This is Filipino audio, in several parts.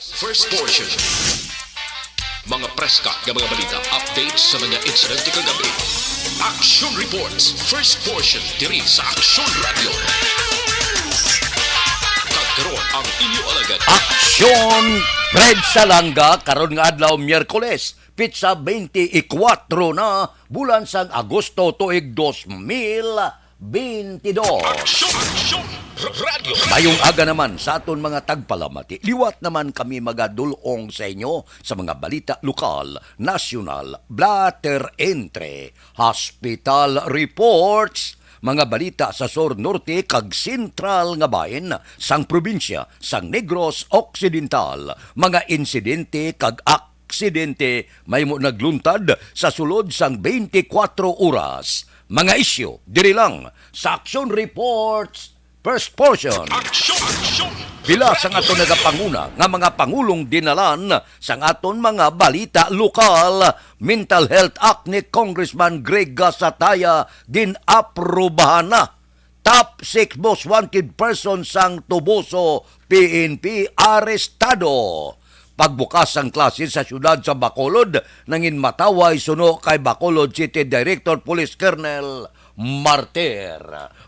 First portion. Mga preska ng mga balita, updates sa mga insidente kagabi. Action reports. First portion diri sa Action Radio. Kagkaroon ang inyo alagad. Aksyon Fred Salanga karon nga adlaw Miyerkules, pitsa 24 na bulan sang Agosto tuig 2022. Action Radio. Mayong aga naman sa aton mga tagpalamati. Liwat naman kami magadulong sa inyo sa mga balita lokal, nasyonal, blatter entre, hospital reports, mga balita sa Sur Norte kag Sentral nga bahin sang probinsya sang Negros Occidental, mga insidente kag aksidente may mo nagluntad sa sulod sang 24 oras. Mga isyu diri lang sa Action Reports First Portion. Action. Pila sang aton nagapanguna nga mga pangulong dinalan sang aton mga balita lokal, Mental Health Act ni Congressman Greg Gasataya gin-aprobahan na. Top 6 most wanted person sang Tubuso PNP arestado. Pagbukas ang klase sa syudad sa Bacolod, nangin mataway suno kay Bacolod City Director Police Colonel Martir.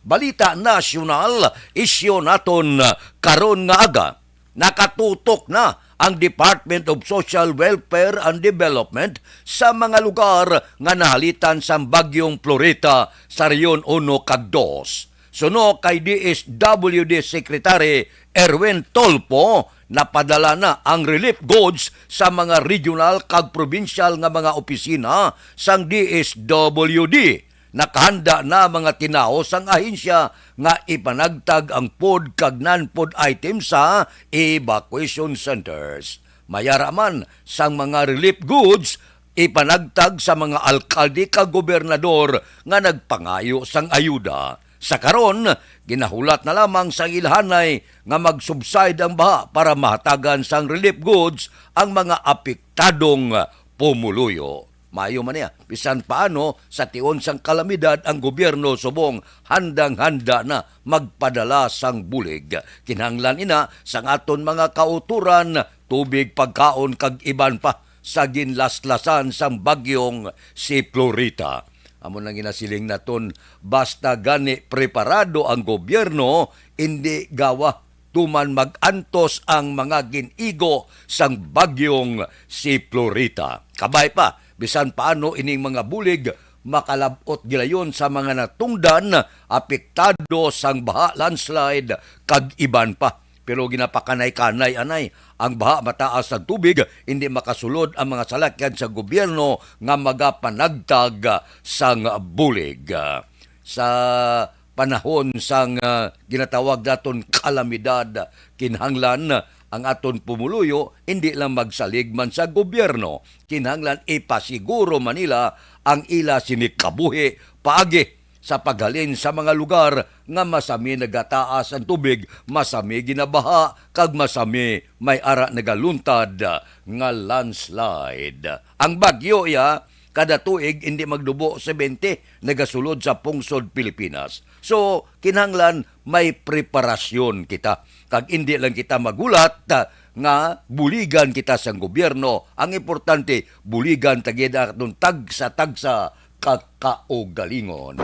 Balita nasyonal, isyo naton karon nga aga. Nakatutok na ang Department of Social Welfare and Development sa mga lugar nga nahalitan sa bagyong Florita sa Reyon 1 kag 2. Suno kay DSWD Secretary Erwin Tolpo, napadala na ang relief goods sa mga regional kag provincial nga mga opisina sang DSWD. Nakahanda na mga tinaho sang ahensya nga ipanagtag ang food kag non-food items sa evacuation centers. Mayara man sang mga relief goods ipanagtag sa mga alkalde kag gobernador nga nagpangayo sang ayuda. Sa karon, ginahulat na lamang sa ilhanay nga mag-subside ang baha para mahatagan sang relief goods ang mga apektadong pumuluyo. Mayo man niya, bisan paano sa tion sang kalamidad ang gobyerno subong handang-handa na magpadala sang bulig. Kinahanglan ina sang aton mga kauturan, tubig, pagkaon kag iban pa sa ginlaslasan sang bagyong si Florita. Amon nang ginasiling naton, basta gani preparado ang gobyerno, hindi gawa tuman mag-antos ang mga ginigo sang bagyong si Florita. Kabay pa, bisan paano ining mga bulig makalabot gilayon sa mga natungdan, apektado sang baha, landslide, kag iban pa. Pero ginapakanay-kanay anay ang baha mataas ang tubig, hindi makasulod ang mga salakyan sa gobyerno nga magapanagtag sang bulig. Sa panahon sang ginatawag daton kalamidad, kinahanglan ang aton pumuluyo hindi lang magsalig man sa gobyerno. Kinahanglan ipasiguro Manila ang ila sinikabuhi paagi sa paghalin sa mga lugar nga masami nagataas ang tubig, masami ginabaha, kag masami may ara nagaluntad nga landslide. Ang bagyo kada tuig hindi magdubo 70 nagasulod sa pungsod Pilipinas. So, kinahanglan may preparasyon kita. Kag hindi lang kita magulat nga buligan kita sa gobyerno. Ang importante, buligan tagida atong tagsa-tagsa kakaugalingon.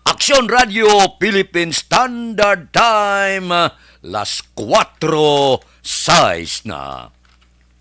Action Radio Philippine Standard Time, las 4:06 na.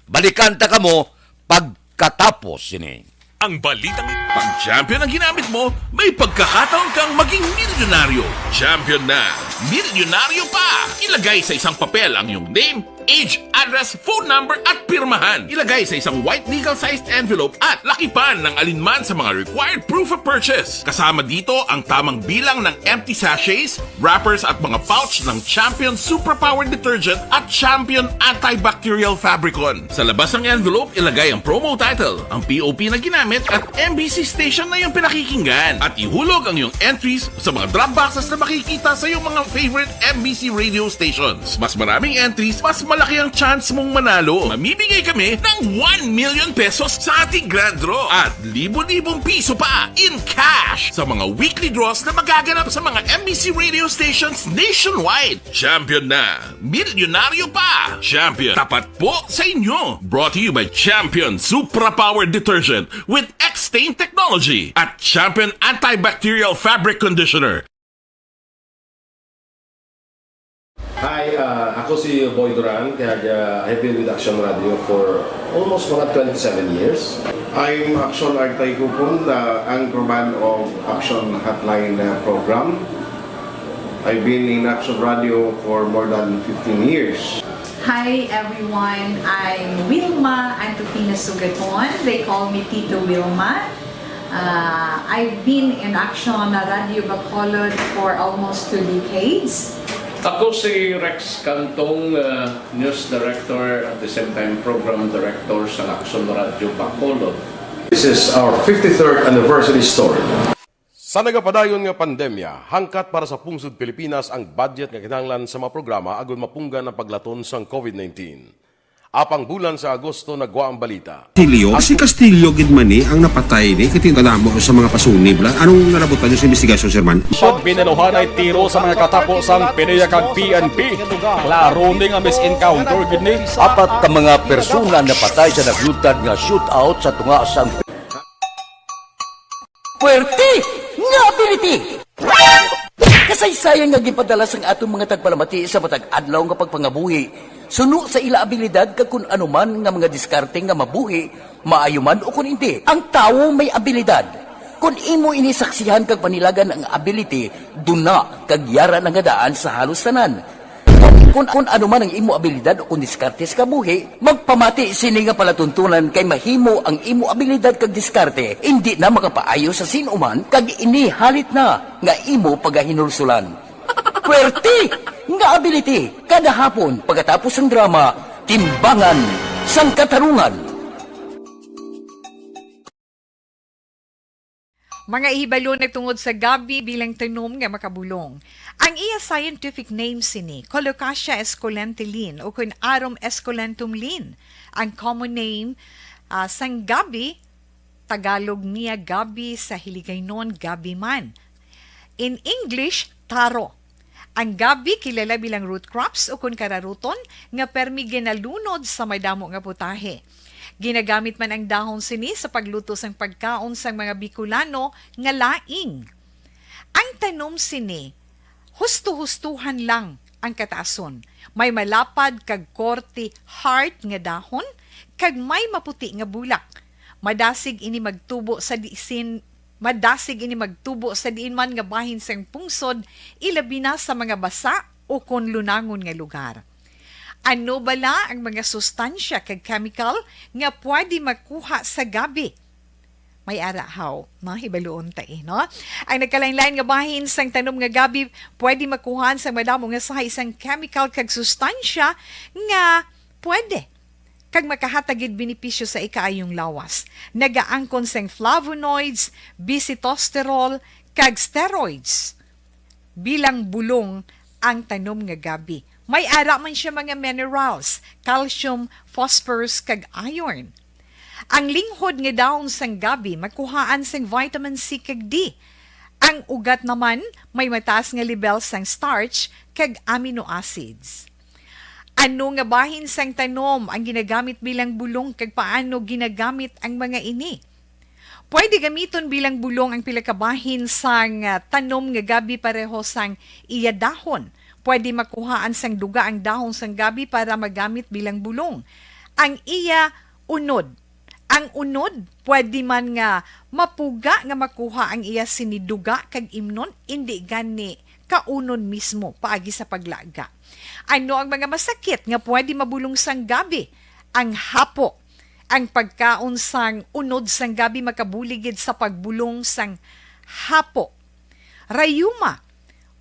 Balikan ta kamo pagkatapos ini. Ang balitang pag champion ang ginamit mo, may pagkakataon kang maging milyonaryo. Champion na, milyonaryo pa! Ilagay sa isang papel ang iyong name, age, address, phone number at pirmahan. Ilagay sa isang white legal-sized envelope at lakipan ng alinman sa mga required proof of purchase. Kasama dito ang tamang bilang ng empty sachets, wrappers at mga pouch ng Champion Superpower Detergent at Champion Antibacterial Fabricon. Sa labas ng envelope, ilagay ang promo title, ang POP na ginamit at MBC station na yung pinakikinggan. At ihulog ang iyong entries sa mga drop boxes na makikita sa iyong mga favorite MBC radio stations. Mas maraming entries, mas malaki ang chance mong manalo. Mamimigay kami ng 1 million pesos sa ating grand draw at libo-libong piso pa in cash sa mga weekly draws na magaganap sa mga MBC radio stations nationwide. Champion na, milyonaryo pa. Champion, tapat po sa inyo. Brought to you by Champion Supra Power Detergent with X-Stain Technology at Champion Antibacterial Fabric Conditioner. Hi, ako si Boy Duran, kaya I've been with Action Radio for almost mga 27 years. I'm Action Artay Kupon, the anchorman of Action Hotline program. I've been in Action Radio for more than 15 years. Hi everyone, I'm Wilma Antopina Sugaton. They call me Tito Wilma. I've been in Action Radio Bacolod for almost 2 decades. Ako si Rex Cantong, News Director at the same time Program Director sa Action Radio Bacolod. This is our 53rd anniversary story. Sa nagapadayon nga pandemya, hangkat para sa pungsod Pilipinas ang budget nga kinahanglan sa mga programa agon mapunggan ang paglaton sang COVID-19. Apang bulan sa Agosto nagwa ang balita. Si Castillo gidmani ang napatay ni kitingalamo sa mga pasunib la. Anong narabutan niyo sa investigasyon, Sir Man? Pag binaluhan ay tiro sa mga katapos ang PNP kag PNP. Klaro ni nga misencounter gid ni. Apat ka mga persona napatay sa naglutad nga shootout sa tunga sang Puerte nga ability! Kasaysayan nga gipadala sang atong mga tagpalamati sa matag adlaw nga pagpangabuhi. Suno sa ila abilidad kag kun anuman nga mga diskarte nga mabuhi, maayo man o kun hindi. Ang tawo may abilidad. Kung imo inisaksihan kag panilagan ang ability, duna kag yara nga daan sa halos tanan. Kung anuman ang imo abilidad o kun diskarte sa kabuhi, magpamati sini nga palatuntunan kay mahimo ang imo abilidad kag diskarte, hindi na makapaayo sa sinuman kag ini halit na nga imo pagahinulsulan. Puwerte nga ability kada hapon pagkatapos ng drama Timbangan sang Katarungan. Mga ihibalo nagtungod sa gabi bilang tanom nga makabulong. Ang iya scientific name sini Colocasia esculentilin o kun Arum esculentum lin. Ang common name sang gabi Tagalog niya gabi, sa Hiligaynon gabi man. In English, taro. Ang gabi kilala bilang root crops o kun kararuton nga permi ginalunod sa may damo nga putahe. Ginagamit man ang dahon sini sa pagluto sang pagkaon sang mga Bicolano nga laing. Ang tanom sini, husto-hustuhan lang ang kataason. May malapad kag korte heart nga dahon kag may maputi nga bulak. Madasig ini magtubo sa diin man nga bahin sang pungsod, ilabi na sa mga basa o kon lunangon nga lugar. Ano bala ang mga sustansya kag chemical nga pwede makuha sa gabi? May arahaw, hibaluon tayo, no? Ang nagkalain-lain nga bahin sang tanom nga gabi, pwede makuhaan sa madamo nga sa isang chemical kag sustansya nga pwede kag makahatagid benepisyo sa ikaayong lawas. Nagaangkon sang flavonoids, bisitosterol, kag steroids. Bilang bulong ang tanom nga gabi. May ara man siya mga minerals, calcium, phosphorus, kag iron. Ang linghod nga dahon sang gabi, makuhaan sang vitamin C kag D. Ang ugat naman, may mataas nga level sang starch kag amino acids. Ano nga bahin sang tanom ang ginagamit bilang bulong kag paano ginagamit ang mga ini? Pwede gamiton bilang bulong ang pila ka bahin sang tanom nga gabi pareho sang iya dahon. Pwede makuhaan sang duga ang dahon sang gabi para magamit bilang bulong. Ang iya unod. Ang unod, pwede man nga mapuga nga makuha ang iya siniduga kag imnon, hindi gani kaunon mismo paagi sa paglaga. Ano ang mga masakit nga pwede mabulong sang gabi? Ang hapo. Ang pagkaon sang unod sang gabi makabuligid sa pagbulong sang hapo. Rayuma.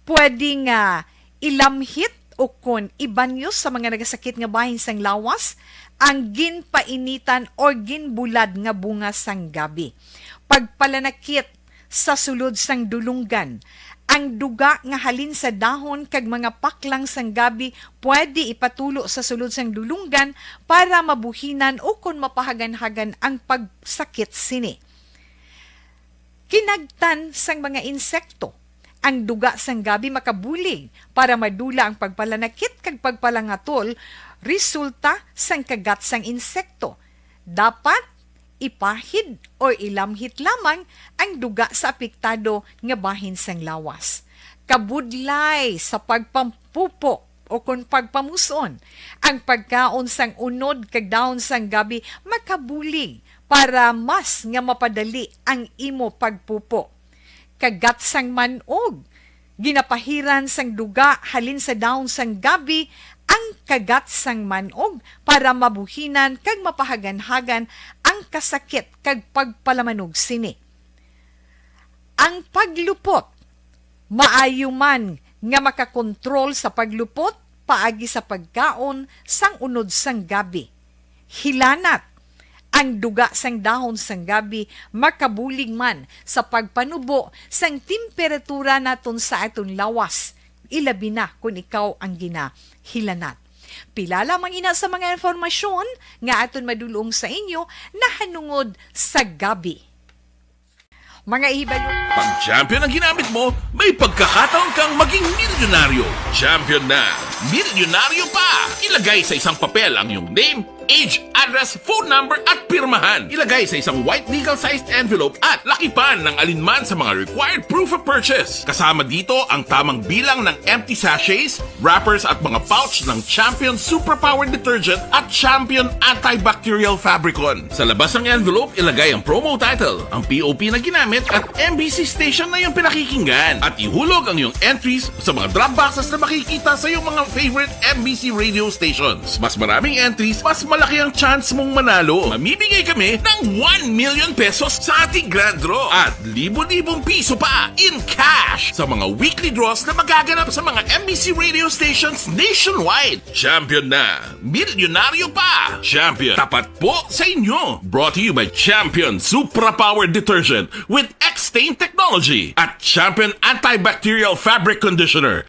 Pwede nga ilamhit o kon ibanyo sa mga nagasakit nga bahin sang lawas ang ginpainitan o ginbulad nga bunga sang gabi. Pagpalanakit sa sulod sang dulunggan, Ang duga nga halin sa dahon kag mga paklang sang gabi pwede ipatulo sa sulod sang dulunggan para mabuhinan o kung mapahagan-hagan ang pagsakit sini. Kinagtan sang mga insekto. Ang duga sang gabi makabulig para madula ang pagpalanakit kag pagpalangatol resulta sang kagat sang insekto. Dapat ipahid o ilamhit lamang ang duga sa apektado nga bahin sang lawas. Kabudlay sa pagpampupo o kung pagpamuson, ang pagkaon sang unod kag daon sang gabi makabulig para mas nga mapadali ang imo pagpupo. Kagat sang manog, ginapahiran sang duga halin sa daon sang gabi ang kagat sang manog para mabuhinan kag mapahagan-hagan ang kasakit kag pagpalamanog sini. Ang paglupot, maayo man nga makakontrol sa paglupot paagi sa pagkaon sang unod sang gabi. Hilanat, ang duga sang dahon sang gabi makabulig man sa pagpanubo sang temperatura naton sa aton lawas. Ilabi na kung ikaw ang ginahilanat. Pila lamang ina sa mga informasyon nga aton madulong sa inyo na hanungod sa gabi. Mga ihibalo. Pag champion ang ginamit mo, may pagkakataon kang maging milyonaryo. Champion na, milyonaryo pa! Ilagay sa isang papel ang iyong name, age, address, phone number at pirmahan. Ilagay sa isang white legal-sized envelope at lakipan ng alinman sa mga required proof of purchase. Kasama dito ang tamang bilang ng empty sachets, wrappers at mga pouch ng Champion Superpower Detergent at Champion Antibacterial Fabricon. Sa labas ng envelope, ilagay ang promo title, ang POP na ginamit at MBC station na yung pinakikinggan. At ihulog ang iyong entries sa mga drop boxes na makikita sa iyong mga favorite MBC radio stations. Mas maraming entries, mas malaki ang chance mong manalo. Mamimigay kami ng 1 million pesos sa ating grand draw at libo-libong piso pa in cash sa mga weekly draws na magaganap sa mga MBC radio stations nationwide. Champion na, milyonaryo pa. Champion, tapat po sa inyo. Brought to you by Champion Superpower Detergent with X-Stain Technology at Champion Antibacterial Fabric Conditioner.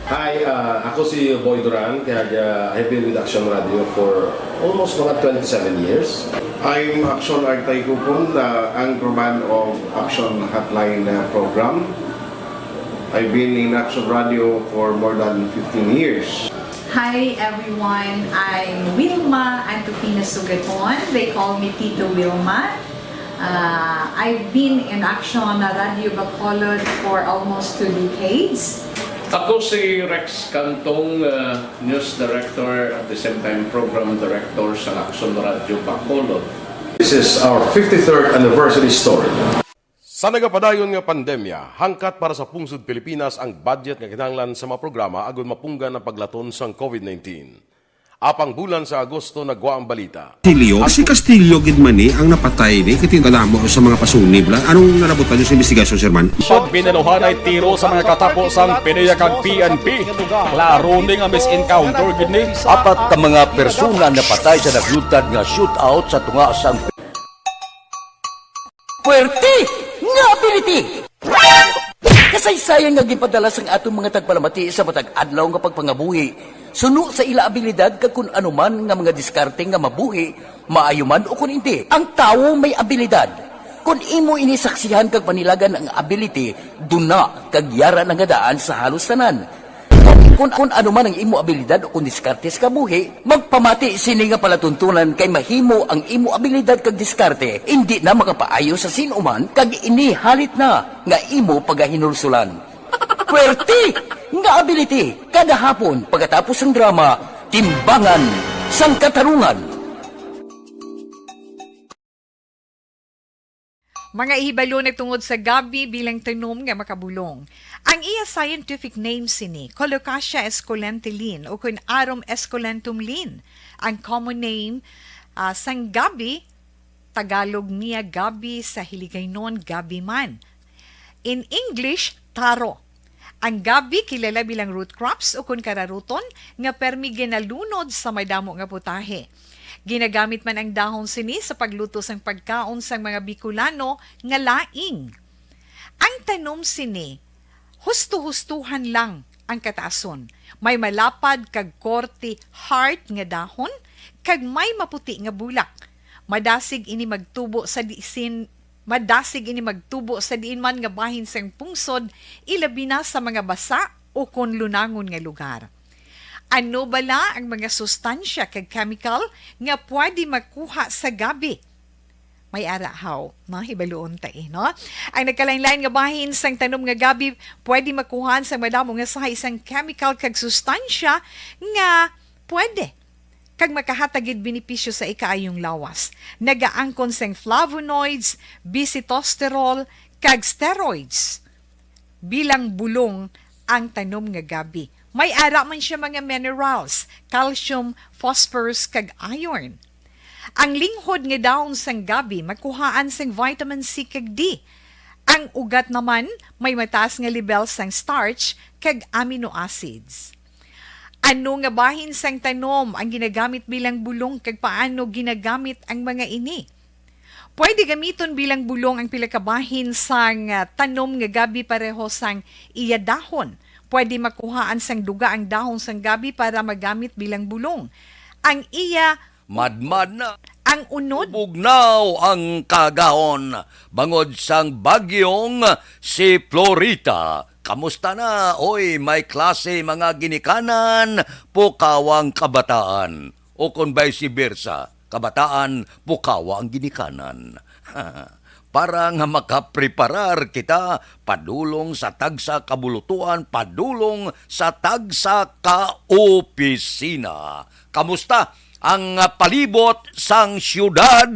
Hi, ako si Boy Duran, kaya I've been with Action Radio for almost mga 27 years. I'm Action Artay Kupon, the anchorman of Action Hotline program. I've been in Action Radio for more than 15 years. Hi everyone, I'm Wilma Antofina Sugaton. They call me Tito Wilma. I've been in Action Radio Bacolod for almost 2 decades. Ako si Rex Cantong, News Director at the same time Program Director sa Action Radio Bacolod. This is our 53rd anniversary story. Sa nagapadayon nga pandemya, hangkat para sa pungsod Pilipinas ang budget nga kinahanglan sa mga programa agud mapunggan ang paglaton sang COVID-19. Apang bulan sa Agosto nagwa ang balita. Si Castillo gid man ni ang napatay ni kitingkadamo sa mga pasunib la. Anong narabutan niyo sa investigasyon, Sir Man? Siyot binaluhan ay tiro sa mga katapusang PDEA kag PNP. Klaro ni nga misencounter gid ni. Apat ka mga persona napatay sa naglutad nga shootout sa tunga sang Puwerte nga ability! Kasaysayan nga gipadala sang atong mga tagpalamati sa matag adlaw nga pagpangabuhi. Suno sa ila abilidad kag kun anuman nga mga diskarte nga mabuhi, maayo man o kun hindi. Ang tawo may abilidad. Kung imo inisaksihan kag panilagan ang ability, duna kag yara nga daan sa halos tanan. Kung anuman ang imo abilidad o kun diskarte sa kabuhi, magpamati sini nga palatuntunan kay mahimo ang imo abilidad kag diskarte, hindi na makapaayo sa sinuman kag ini halit na nga imo pagahinulsulan. Puwerte nga ability kada hapon pagkatapos ng drama Timbangan sang Katarungan. Mga ihibalo na tungod sa gabi bilang tanom nga makabulong. Ang iya scientific name sini, Colocasia esculentilin o kun Arum esculentum lin. Ang common name sang gabi, Tagalog niya gabi, sa Hiligaynon gabi man. In English, taro. Ang gabi kilala bilang root crops o kun kararuton nga permi ginalunod sa may damo nga putahe. Ginagamit man ang dahon sini sa pagluto sang pagkaon sang mga Bicolano nga laing. Ang tanom sini, husto-hustuhan lang ang kataason. May malapad kag korte heart nga dahon, kag may maputi nga bulak. Madasig ini magtubo sa diin man nga bahin sang pungsod, ilabi na sa mga basa o kon lunangon nga lugar. Ano bala ang mga sustansya kag chemical nga pwede makuha sa gabi? May arahaw, hibaluon tayo, no? Ang nagkalain-lain nga bahin sang tanom nga gabi, pwede makuhan sa madamo nga sa isang chemical kag sustansya nga pwede kag makahatagid benepisyo sa ikaayong lawas. Nagaangkon sang flavonoids, bisitosterol, kag steroids. Bilang bulong ang tanom nga gabi. May ara man siya mga minerals, calcium, phosphorus, kag iron. Ang linghod nga dahon sang gabi makuhaan sang vitamin C kag D. Ang ugat naman may mataas nga level sang starch kag amino acids. Ano nga bahin sang tanom ang ginagamit bilang bulong kag paano ginagamit ang mga ini? Pwede gamiton bilang bulong ang pila ka bahin sang tanom nga gabi pareho sang iya dahon. Pwede makuhaan sang duga ang dahon sang gabi para magamit bilang bulong. Ang iya Madmad na. Ang unod. Bugnaw ang kagahon. Bangod sang bagyong si Florita. Kamusta na? Oy, may klase mga ginikanan, pukawang kabataan. O kung vice versa, kabataan, pukawa ang ginikanan. Para nga makapreparar kita, padulong sa tagsa kabulutuan, padulong sa tagsa kaopisina. Kamusta ang palibot sang siyudad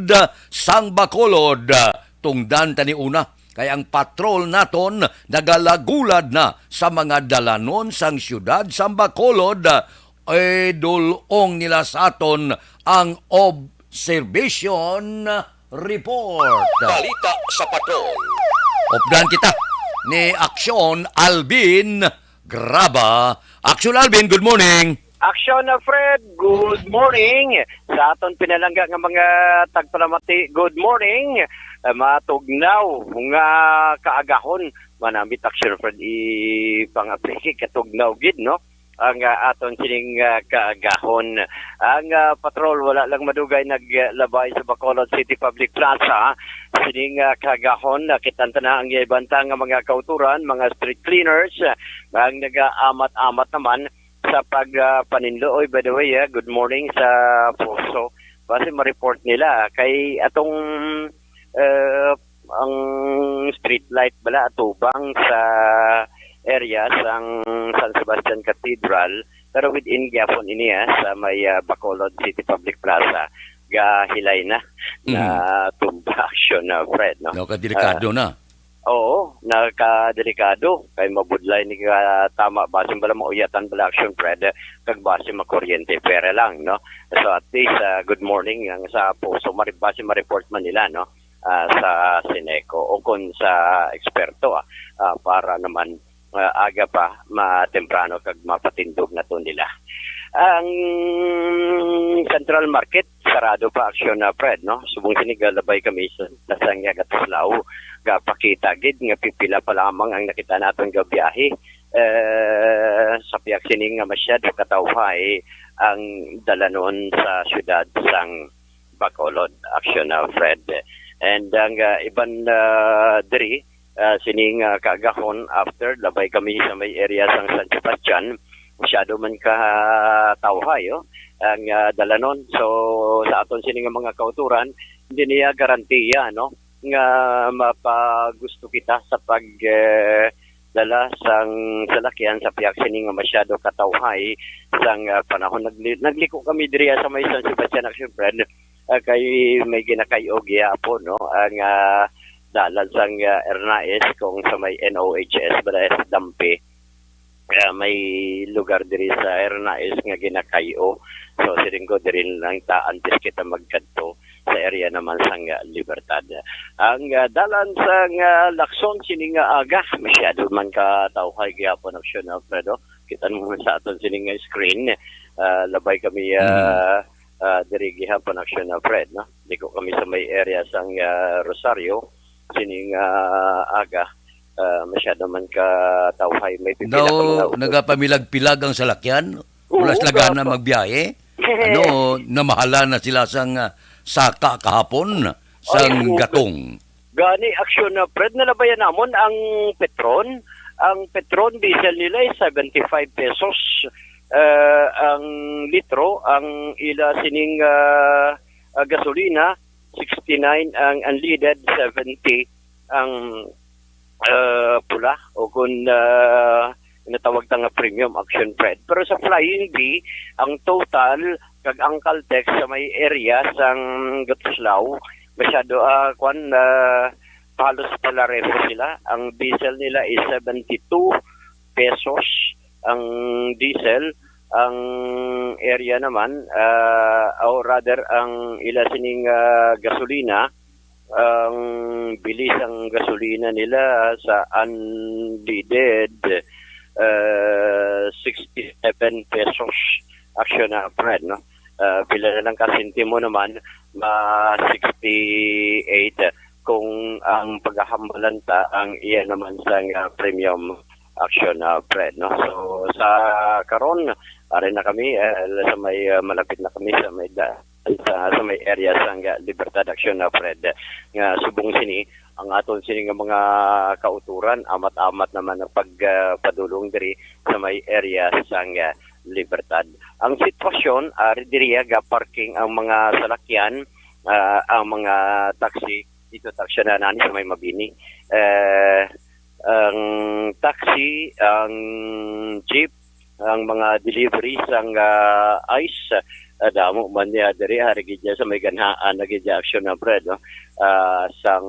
sang Bacolod? Tungdan tani una, kaya ang patrol naton nagalagulad na sa mga dalanon sang siyudad sang Bacolod. Dulong nila sa aton ang observation report. Balita sa patrol. Opdan kita ni Aksyon Alvin Graba. Aksyon Alvin, good morning. Aksyon na Fred, good morning. Sa aton pinalangga ng mga tagpalamati, good morning. Matugnaw, nga kaagahon. Manamit Aksyon Fred, pang-apresi katugnaw gid, no? Ang aton sining kaagahon. Ang patrol wala lang madugay naglabay sa Bacolod City Public Plaza. Sining kaagahon, nakitanta na ang ibanta nga mga kauturan, mga street cleaners, ang nag-amat-amat naman sa pagpaninlooy. By the way, good morning sa Poso. Kasi ma-report nila kay atong ang street light bala atubang sa area sang San Sebastian Cathedral, pero within Gapon iniya sa may Bacolod City Public Plaza gahilay na tumba action na Fred, no? Delikado na. Oo, nakadelikado. Kay mabudlay ni tama basin bala mauyatan bala action Fred kag base makuryente pera lang, no? So at least good morning ang sa Poso base ma-report man nila, no? Sa Sineco o kung sa eksperto para naman aga pa matemprano kag mapatindog na to nila. Ang Central Market sarado pa aksyon na Fred, no? Subong sinigalabay kami sa Lasanya Gatuslao gapakita gid nga pipila pa lamang ang nakita naton nga biyahe sa piyak sining nga masyado katawhay ang dalanon sa syudad sang Bacolod aksyon na Fred. And ang iban diri sining kaagahon after labay kami sa may area sang San Sebastian, masyado man katawhay ang dalanon. So sa aton sining mga kauturan hindi niya garantiya, no, nga mapagusto kita sa pag dala sang salakyan sa piyak sining nga masyado katawhay sang panahon. Nagliko kami diri sa may San Sebastian action friend kay may ginakayo gyapon, no, ang dalan sang Ernaes kung sa may NOHS bala sa Dampi. May lugar diri sa Ernaes nga ginakayo. So siringgo diri lang ta antes kita magkadto sa area naman sang Libertad. Ang dalan sang Lacson sining aga masyado man ka tawhay gyapon aksyon Alfredo. Kita mo sa aton sining screen labay kami diri gihapon aksyon Fred, no? Diko kami sa may area sang Rosario sining aga masyado man katawhay. May pipila ka Daw, mga nagapamilag-pilag ang salakyan? Ulas laga na magbiyahe? Namahala na sila sang saka kahapon? Sang gatong? Gani, aksyon na, Fred, nalabayan namon ang Petron. Ang Petron diesel nila ay 75 pesos ang litro. Ang ila sining gasolina, 69 ang unleaded, 70 ang pula o kung natawag nga premium action Fred. Pero sa Flying B, ang total kag ang Caltex sa may area sang Gatuslaw masyado halos palareho sila. Ang diesel nila is 72 pesos ang diesel. Ang area naman or rather ang ila sining gasolina, ang bilis ang gasolina nila sa unleaded 67 pesos action na Fred, no? Pila na lang kasintimo naman 68 kung ang paghahambalanta ang iya naman sa premium action na Fred, no? So sa karon ari na kami sa may malapit na kami sa may sa may area sa Libertad Action na Fred nga subong sini ang aton sini nga mga kauturan amat-amat naman ang pagpadulong diri sa may area sa Libertad. Ang sitwasyon diri ga parking ang mga salakyan, ang mga taxi dito taxi na nani sa may Mabini. Ang taxi, ang jeep, ang mga deliveries, ang ice, damo man niya diri hari gidya sa may ganhaan na gidya action na Fred, no? Sang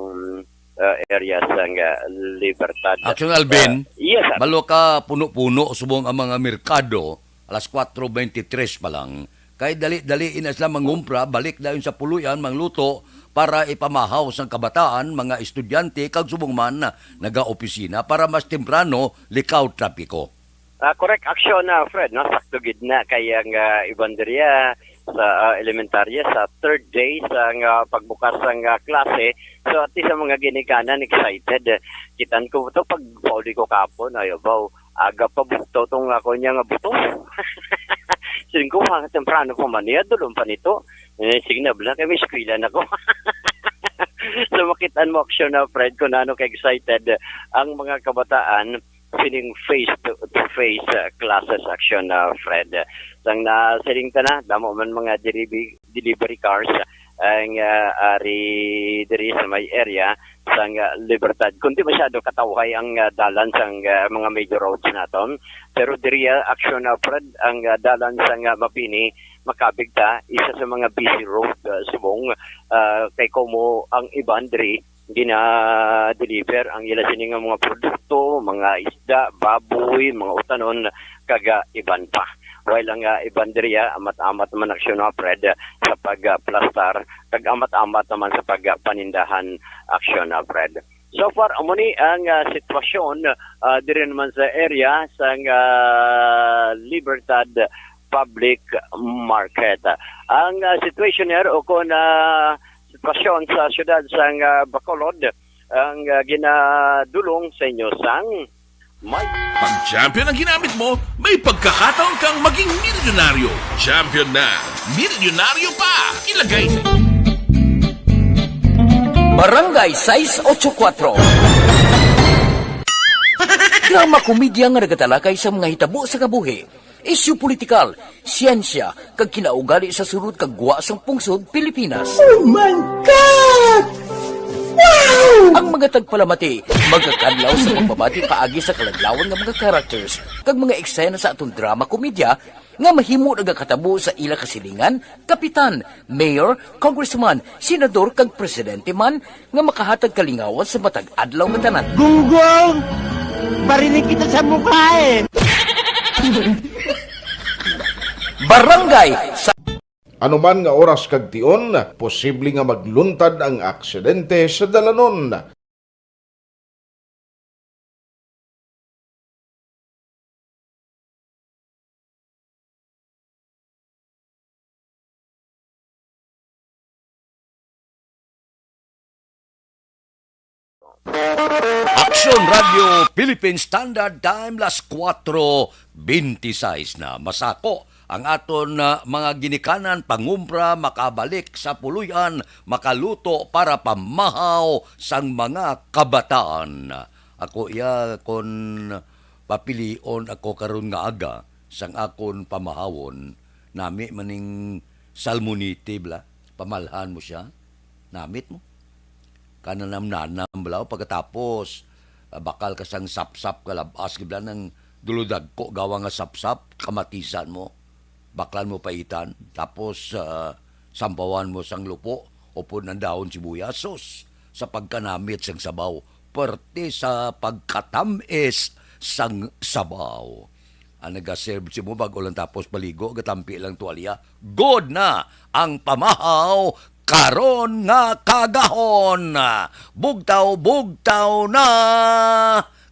area sang Libertad. Action Alvin, yes, sir. malo ka puno-puno subong ang mga merkado, alas 4:23 pa lang. Kay dali-dali ina sila mangumpra, balik dayon sa puluyan, mangluto, para ipamahaw sang kabataan, mga estudyante, kag subong man naga-opisina para mas temprano likaw trapiko. Correct action na Fred, no? Sakto gid na kay ang ibanderiya sa elementarya sa third day sa pagbukas ng klase. So at least sa mga ginikanan excited. Kitan ko to pag pauli ko kapon ayo baw aga pa bukto tong ako niya nga buto. Sige ko mga temprano ko man niya dulong pa nito. Sige na bala kay may eskwela na ko. So makitaan mo action na Fred ko na ano ka-excited ang mga kabataan sining face-to-face classes action na Fred. Sang na siling ta na, damo man mga delivery cars ang ari diri sa may area sang Libertad. Kundi masyado katawhay ang dalan sang mga major roads naton. Pero diri action na Fred ang dalan sang Mabini makabigta isa sa mga busy road subong kay komo ang iban diri gina-deliver ang ila sining mga produkto, mga isda, baboy, mga utanon, kaga iban pa. While ang iban diriya, amat-amat naman aksyon na Fred sa pag-plastar, kag amat-amat naman sa pag-panindahan aksyon na Fred. So far, amuni ang sitwasyon diri naman sa area sa Libertad Public Market. Ang situation here, o kung sitwasyon sa syudad sang Bacolod ang ginadulong sa inyo sang may Pag champion ang ginamit mo, may pagkakataon kang maging milyonaryo. Champion na, milyonaryo pa. Ilagay sa Barangay 684. Drama komedya nga nagatalakay sa mga hitabo sa kabuhi. Isyu politikal, siyensya, kag kinaugali sa surut kag guwa sang pungsod Pilipinas. Oh my God! Wow! Ang mga tagpalamati, magkakadlaw sa pagbabati paagi sa kalaglawan ng mga characters kag mga eksena sa atong drama komedya nga mahimo nagakatabo sa ila kasilingan, kapitan, mayor, congressman, senador kag presidente man nga makahatag kalingawan sa matag adlaw nga tanan. Gunggong! Barinig kita sa mukha eh! Barangay sa Anuman nga oras kag tion, posible nga magluntad ang aksidente sa dalanon. Aksyon Radio Philippine Standard Time las 4:26 na masako ang aton mga ginikanan pangumpra makabalik sa puluyan makaluto para pamahaw sang mga kabataan. Ako kon papilion ako karon nga aga sang akon pamahawon nami maning salmonite bla pamalhan mo siya namit mo kananam nanam bla pagkatapos bakal ka sang sapsap kalabas gibla ng duludag ko gawa nga sapsap kamatisan mo baklan mo paitan tapos sampawan mo sang lupo upod ng dahon sibuyasos sa pagkanamit sang sabaw perti sa pagkatamis sang sabaw ang nagaserve si mo bago lang tapos paligo gatampi lang tuwalya good na ang pamahaw karon nga kagahon bugtaw na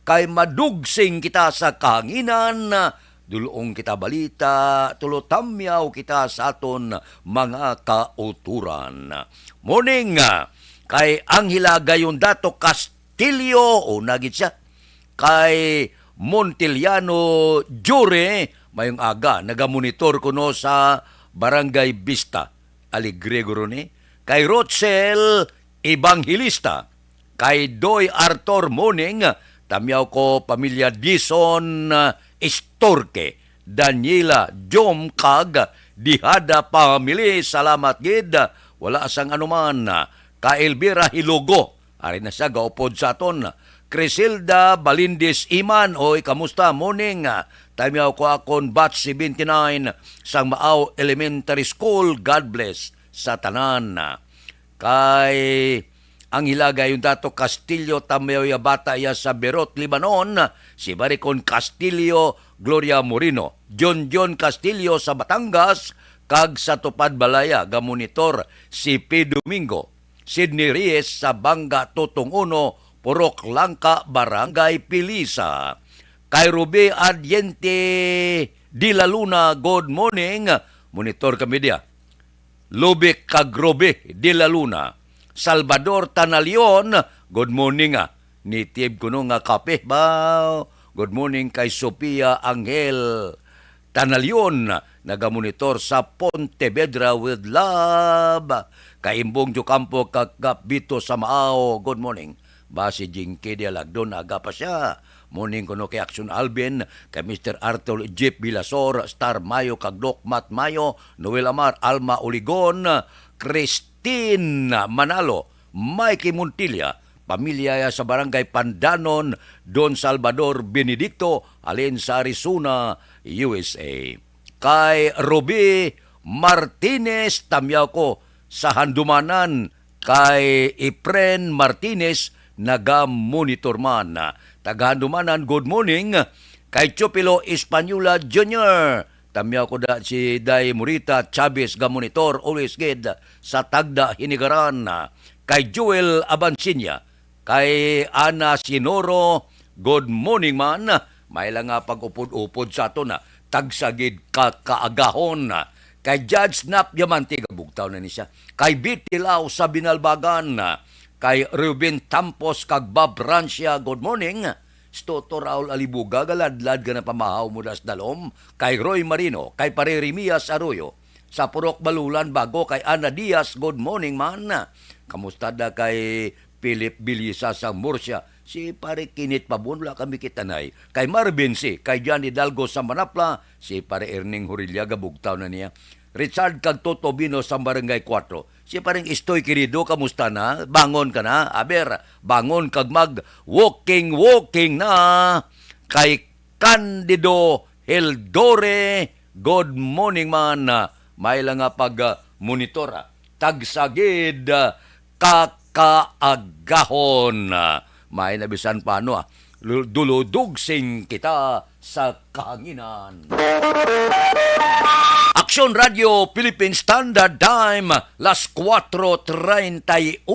kay madugsing kita sa kahanginan dulong kita balita, tulotamyaw kita sa aton mga kauturan. Morning, kay Anghela Gayondato Castillo, o nagit siya, kay Montiliano Jure, mayong aga, nagamonitor ko no sa Barangay Vista, Alegregoro ni, kay Rochelle Evangelista, kay Doy Arthur Moning, tamyaw ko pamilya Dison Istorque, Daniela Jom Kag, Dihada Pamili, salamat gid, wala sang anuman, ka Elvira Hilogo, ari na siya gaupod sa aton, Crisilda Balindis Iman, oy kamusta morning, tamyaw ko akon batch 79 sang Maaw Elementary School, God bless sa tanan, kay Anghela Gayondato Castillo tamyaw ya bata ya sa Berot, Libanon, si Baricon Castillo, Gloria Morino, John Castillo sa Batangas, kag sa Tupad Balaya, gamonitor si P. Domingo, Sidney Reyes sa Banga Tutong Uno, Purok Langka, Barangay Pilisa. Kay Ruby Ardiente Di La Luna, good morning, monitor kami dia. Lubic Kagrobe Di La Luna, Salvador Tanalion, good morning Nitib ko nga kape ba? Good morning kay Sophia Angel Tanalion, nagamonitor sa Pontevedra with love. Kay Imbong Jucampo Kagapito sa Maaw, good morning. Ba si Jinky Dialagdon, aga pa siya. Morning ko no kay Action Alvin, kay Mr. Arthur Jeep Bilasor, Star Mayo, Kaglok Mat Mayo, Noel Amar, Alma Uligon, Christine Manalo, Mikey Montilla, pamilya sa Barangay Pandanon, Don Salvador Benedicto, alin sa Arizona, USA. Kay Ruby Martinez, tamyaw ko sa Handumanan, kay Efren Martinez, naga-monitor man. Taga-Handumanan, good morning. Kay Chupilo Espanola Jr., tamyaw ko da si Day Murita Chavez, ga-monitor, always good, sa Tagda, Hinigaran. Kay Joel Abansinya, kay Ana Sinoro, good morning man. May lang nga pag-upod-upod sa ito na tagsagid kaagahon. Kay Judge Nap Diamante, kabugtaw na niya. Kay Bitilaw sa Binalbagan. Kay Ruben Tampos kag Bob Rancia, good morning. Stoto Raul Alibuga, galadlad ka na pamahaw mo das dalom. Kay Roy Marino, kay Pare Rimias Arroyo. Sa Purok Balulan Bago, kay Ana Diaz, good morning man. Kamusta da kay Philip Bilisa sa Murcia, si Pare Kinit Pabon, wala kami kitanay. Kay Marvin C, kay John Hidalgo sa Manapla, si Pare Erning Hurilya, gabugtaw na niya. Richard Cagtoto Bino sa Barangay 4, si Pareng Istoy Querido, kamusta na? Bangon ka na? Aber, bangon kag walking na. Kay Candido Heldore, good morning man. May lang nga pag-monitora. Tagsagid kakaagahon. May nabisan paano duludugsing kita sa kahanginan. Aksyon Radio Philippine Standard Time, las 4:31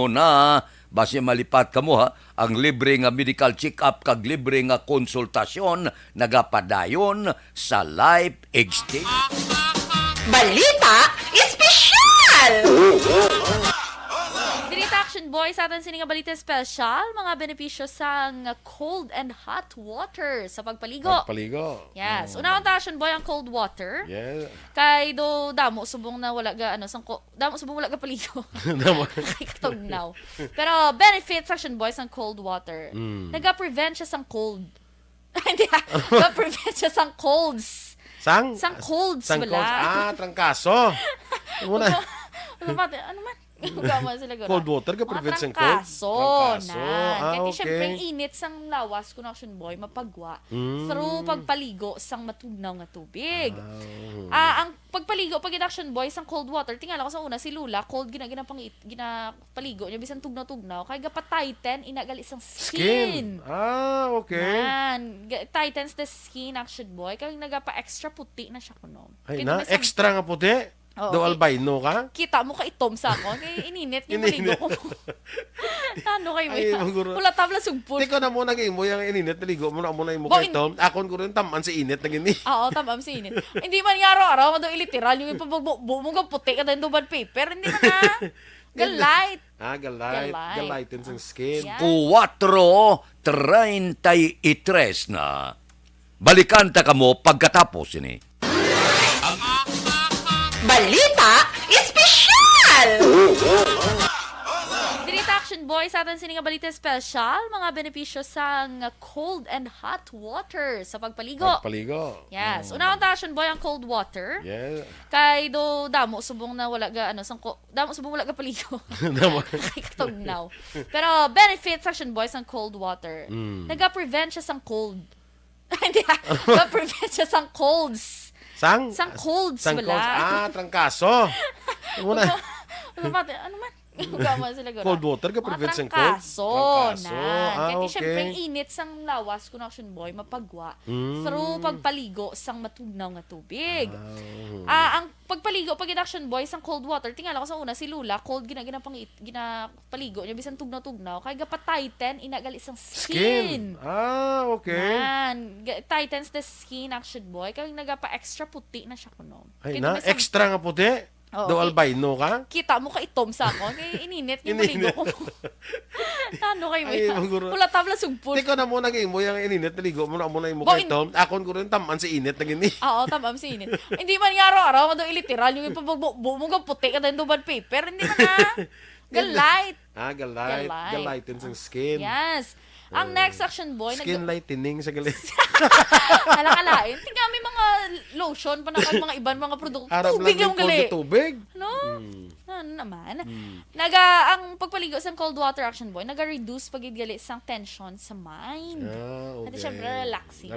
na. Base malipat kamo ang libre nga medical check-up kag libre nga konsultasyon nagapadayon sa Life Exchange. Balita Espesyal! Dirita Action Action Boy, sa atin sining balita special, mga benepisyo sa cold and hot water sa pagpaligo. Yes. Unang Action Boy ang cold water. Yeah. Kay do damo subong na wala ga damo subong wala ga paligo. Kay katugnaw. Pero benefits Action Boy ang cold water. Naga-prevent siya sang cold. Hindi. Naga-prevent siya sang colds. Sang colds sang wala. colds. Trangkaso. Ano man? Gama sila gano'n. Cold water ka prevent sang cold? Trangkaso. Kaya okay. siyempre, init sang lawas kung Action Boy, mapagwa. Through pagpaligo sang matugnaw nga tubig. Ang pagpaligo, pag Action Boy, sang cold water, tingala ko sa una, si Lula, cold, ginapaligo niya, bisan tugnaw-tugnaw, kaya gapa-tighten, inagali sang skin. Okay. Tightens the skin, Action Boy, kaya nagapa-extra puti na siya kuno. Ay na, extra nga puti? Do albino ka? Kita mo ka itom sa ako. Kaya ininit yung maligo ko. Ano kayo mo? Wala tabla sugpon. Di ko na mo naging mo yung ininit. Naligo mo na mo kay itom. Akon ko rin taman si init na gini. Oo, taman si init. Hindi man nga araw-araw. Mado iliteral. Yung ipabagbo mo ka puti ka dahil duban paper. Hindi man na. Galite. Galighten sa skin. 4:33 na. Balikan ta kamo pagkatapos ini. Balita Espesyal! Dirita Action Boy, sa atin sining balita special, mga benepisyo sa cold and hot water sa pagpaligo. Yes. Unang Action Boy ang cold water. Yeah. Kay do damo subong na wala ga damo subong wala ga paligo. Kay katugnaw. Pero benefits Action Boy ang cold water. Naga-prevent siya sang cold. Hindi. Naga-prevent siya sang colds. Sang colds wala. Trangkaso. Ano man? Gama sila gano'n. Cold water ka prevent sang cold? Trangkaso. Kaya siyempre, init sang lawas kung Action Boy, mapagwa. Through pagpaligo sang matugnaw nga tubig. Ang pagpaligo, pag Action Boy, sang cold water, tingala ko sa una, si Lula, cold, ginapaligo niya, bisan tugnaw-tugnaw, kaya gapa-tighten, inagali sang skin. Okay. Tightens the skin, Action Boy, kaya nagapa-extra puti na siya kuno. Ay na, extra nga puti? Do albino ka? Kita mo ka itom sa ako. Kaya ininit yung maligo ko. Ano kayo mo? Wala tabla sugpon. Di ko na mo naging mo yung ininit. Naligo mo na yung kay itom. Akon ko rin taman si init na gini. Oo, taman si init. Hindi man nga araw-araw. Mado iliteral. Yung ipabagbo mo ka puti ka dahil duban paper. Hindi man na. Galite. Galighten sa skin. Yes. Ang next Action Boy, skin lightening sa galit. Alakalain. Tingnan may mga lotion pa na mga ibang mga produkto. Tubig yung gali. Tubig? No? Ano naman? Ang pagpaligo sa cold water Action Boy, naga-reduce pagidgali sang tension sa mind. At syempre,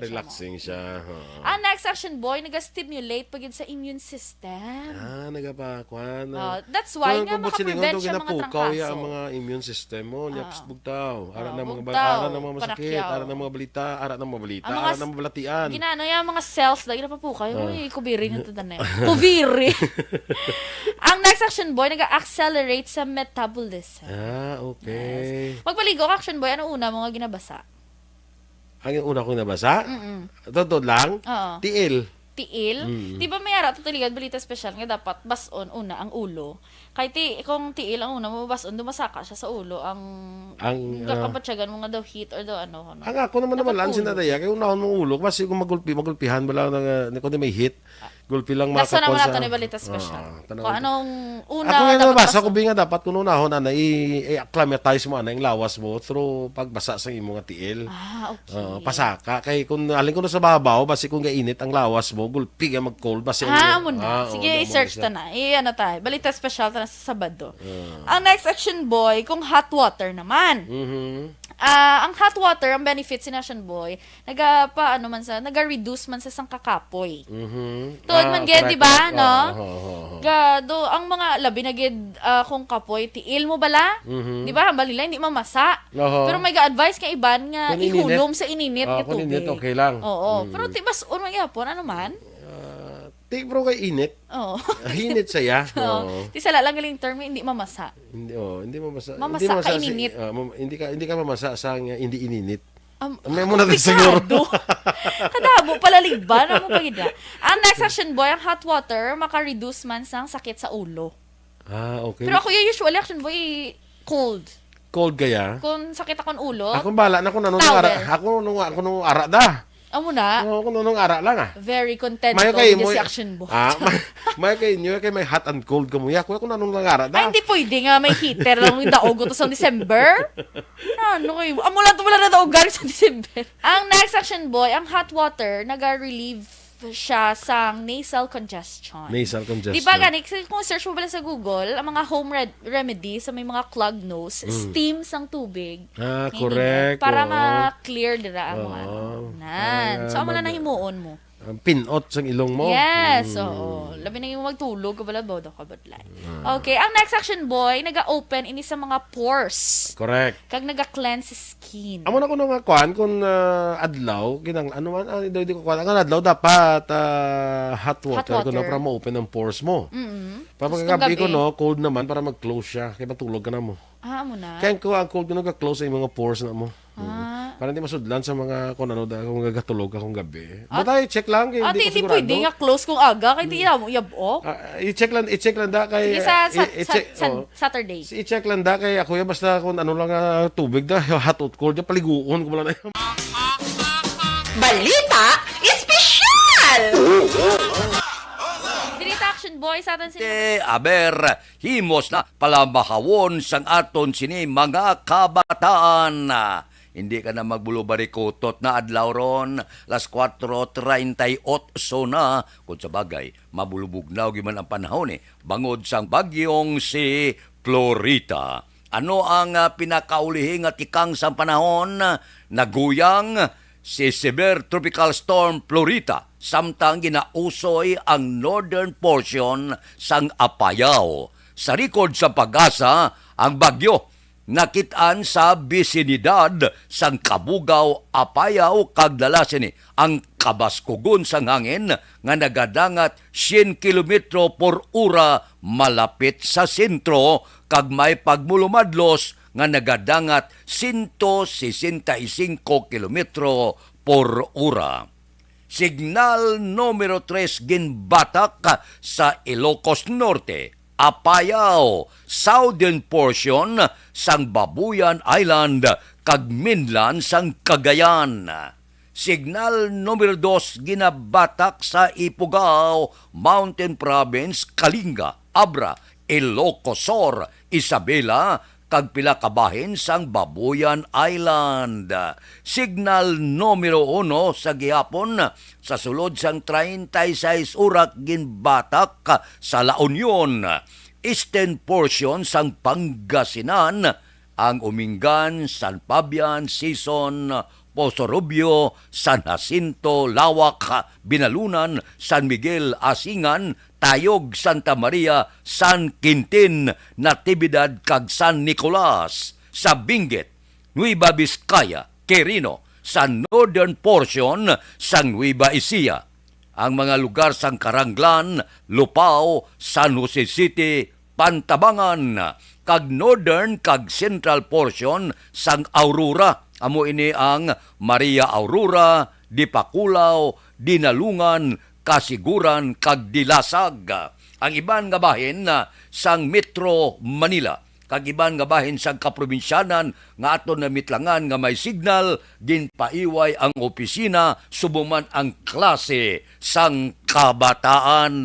relaxing siya. Ang next Action Boy, naga-stimulate pagid sa immune system. Nagapakwan. That's why nga makaprevent siya mga trangkaso. Ang mga immune system mo, nyaps bugtaw. Ara na mga masakit, ara na mga balita, ara na mga balatian. Ginano yung mga cells, lagi na pa po kayo. Uy, kubiri nito na kubiri. Ang next Action Boy, nag-accelerate sa metabolism. Okay. Yes. Magpaligo ka, Action Boy, ano una mga ginabasa? Ang una kong nabasa? Totoo lang? Tiil. Di ba may ara tutiligan balita special nga dapat bason una ang ulo. Kay kung tiil ang una mo bason dumasaka siya sa ulo ang kapatsagan mo nga daw heat or daw ano. Ang ako naman sinadaya kay unahon mong ulo kasi kung magulpihan bala na kung may heat. Gulpi lang makapon sa... Nasa naman natin ni balita special. Kung anong una ako nga nabasa ko nga dapat kung unahon i-acclimatize mo yung lawas mo through pagbasa sa imo nga tiil. Okay. Pasaka. Kay kung alin ko na sa babaw, basi kung gainit ang lawas mo, gulpi ka mag-cold. Basi mo na. Sige, i-search ta na. Ano tayo. Balita special ta na sa Sabado. Ang next Action Boy, kung hot water naman. Ang hot water, ang benefits ni Action Boy, naga-reduce man sa sang kakapoy. Tuod man gid, di ba, no? Gado, ang mga labi na gid kung kapoy, tiil mo bala? Di ba, hambal nila, hindi mamasa. Pero may ga-advise ka iban nga ihulom sa ininit nga tubig. Kung init, okay lang. Oo. Pero tibas, magyapon, ano man? Bro kay init. Hinit saya. Ti sala lang galing term hindi mamasa. Hindi mamasa. Mamasa ka ininit. Hindi ka mamasa sa hindi ininit. May mo na din siguro. Kadabo pala liban mo pagida. Ang next Action Boy, ang hot water maka-reduce man sang sakit sa ulo. Okay. Pero ako usually Action Boy Cold. Cold kaya? Kung sakit akong ulo, Ako bala na kung anong Towel. ara. Ako nung ara da. amo na, Ako nung ara lang ah. very content Mayo ko kay with mo. si action boy. May kay inyo kay may hot and cold ka mo. Ako kung anong lang ara da. Ay, hindi pwede nga may heater lang yung daog ko sa December. Ano kayo? Amo lang wala na daog galing sa December. Ang next action boy, ang hot water, naga-relieve siya sa nasal congestion. Nasal congestion. Di ba gani, kung search mo pala sa Google, ang mga home remedy sa may mga clogged nose, steam sang tubig. Correct. Para ma-clear dira ang mga nan. So, amo na himuon mo. Pinot sang ilong mo. Yes, oo. Labi na yung magtulog, kabala bodo ka badlay. Okay, ang next action boy, naga-open ini sa mga pores. Correct. Kag naga-cleanse skin. Amo na ko nung kuan kung adlaw kinang ano man di ko kuan ang adlaw dapat hot water ko na para ma-open ang pores mo. Para pagkagabi ko no cold naman para mag-close siya kaya matulog ka na mo. Amo na. Kaya ko ang cold ko nag-close sa mga pores na mo. Para hindi masudlan sa mga kung ano kung gagatulog akong gabi. Batay check lang kay hindi ko sigurado. Pwede nga close kung aga kay di mo yabo. I-check lang da kay Saturday. I-check lang da kay ako ya basta kung ano lang tubig da hot or cold ya paliguon ko lang. Balita Espesyal! Dirita action boy sa atin Aber, himos na palamahawon sang aton sini mga kabataan. Hindi ka na magbulubarikutot na adlaw ron, las 4:38 na. Kung sa bagay, mabulubugnaw giman ang panahon bangod sang bagyong si Florita. Ano ang pinakaulihing at ikang sa panahon? Naguyang si Severe Tropical Storm Florita samtang ginausoy ang northern portion sang Apayao. Sa record sa Pag-asa, ang bagyo nakitaan sa bisinidad sang Kabugaw, Apayao kag Dalasini ang kabaskugon sang hangin nga nagadangat 100 kilometro por ora malapit sa sentro kag may pagmulumadlos nga nagadangat 165 kilometro por ora. Signal numero 3 ginbatak sa Ilocos Norte, Apayao, southern portion sang Babuyan Island kag mainland sang Cagayan. Signal numero 2 ginabatak sa Ifugao, Mountain Province, Kalinga, Abra, Ilocosur, Isabela kag pila ka bahin sang Babuyan Island. Signal numero 1 sa gihapon sa sulod sang 36 oras ginbatak sa La Union, eastern portion sang Pangasinan, ang Umingan, San Fabian, Sison, Poso Rubio, San Jacinto, Lawak, Binalunan, San Miguel, Asingan, Tayog, Santa Maria, San Quintin, Natividad kag San Nicolas, sa Benguet, Nueva Vizcaya, Quirino, sa northern portion sang Nueva Ecija. Ang mga lugar sang Karanglan, Lupao, San Jose City, Pantabangan, kag northern kag central portion sang Aurora. Amo ini ang Maria Aurora, Dipakulaw, Dinalungan, Kasiguran, kag Dilasag. Ang iban nga bahin sang Metro Manila, kag iban nga bahin sang kaprobinsyanan nga aton na mitlangan nga may signal, ginpaiway ang opisina, subuman ang klase sang kabataan.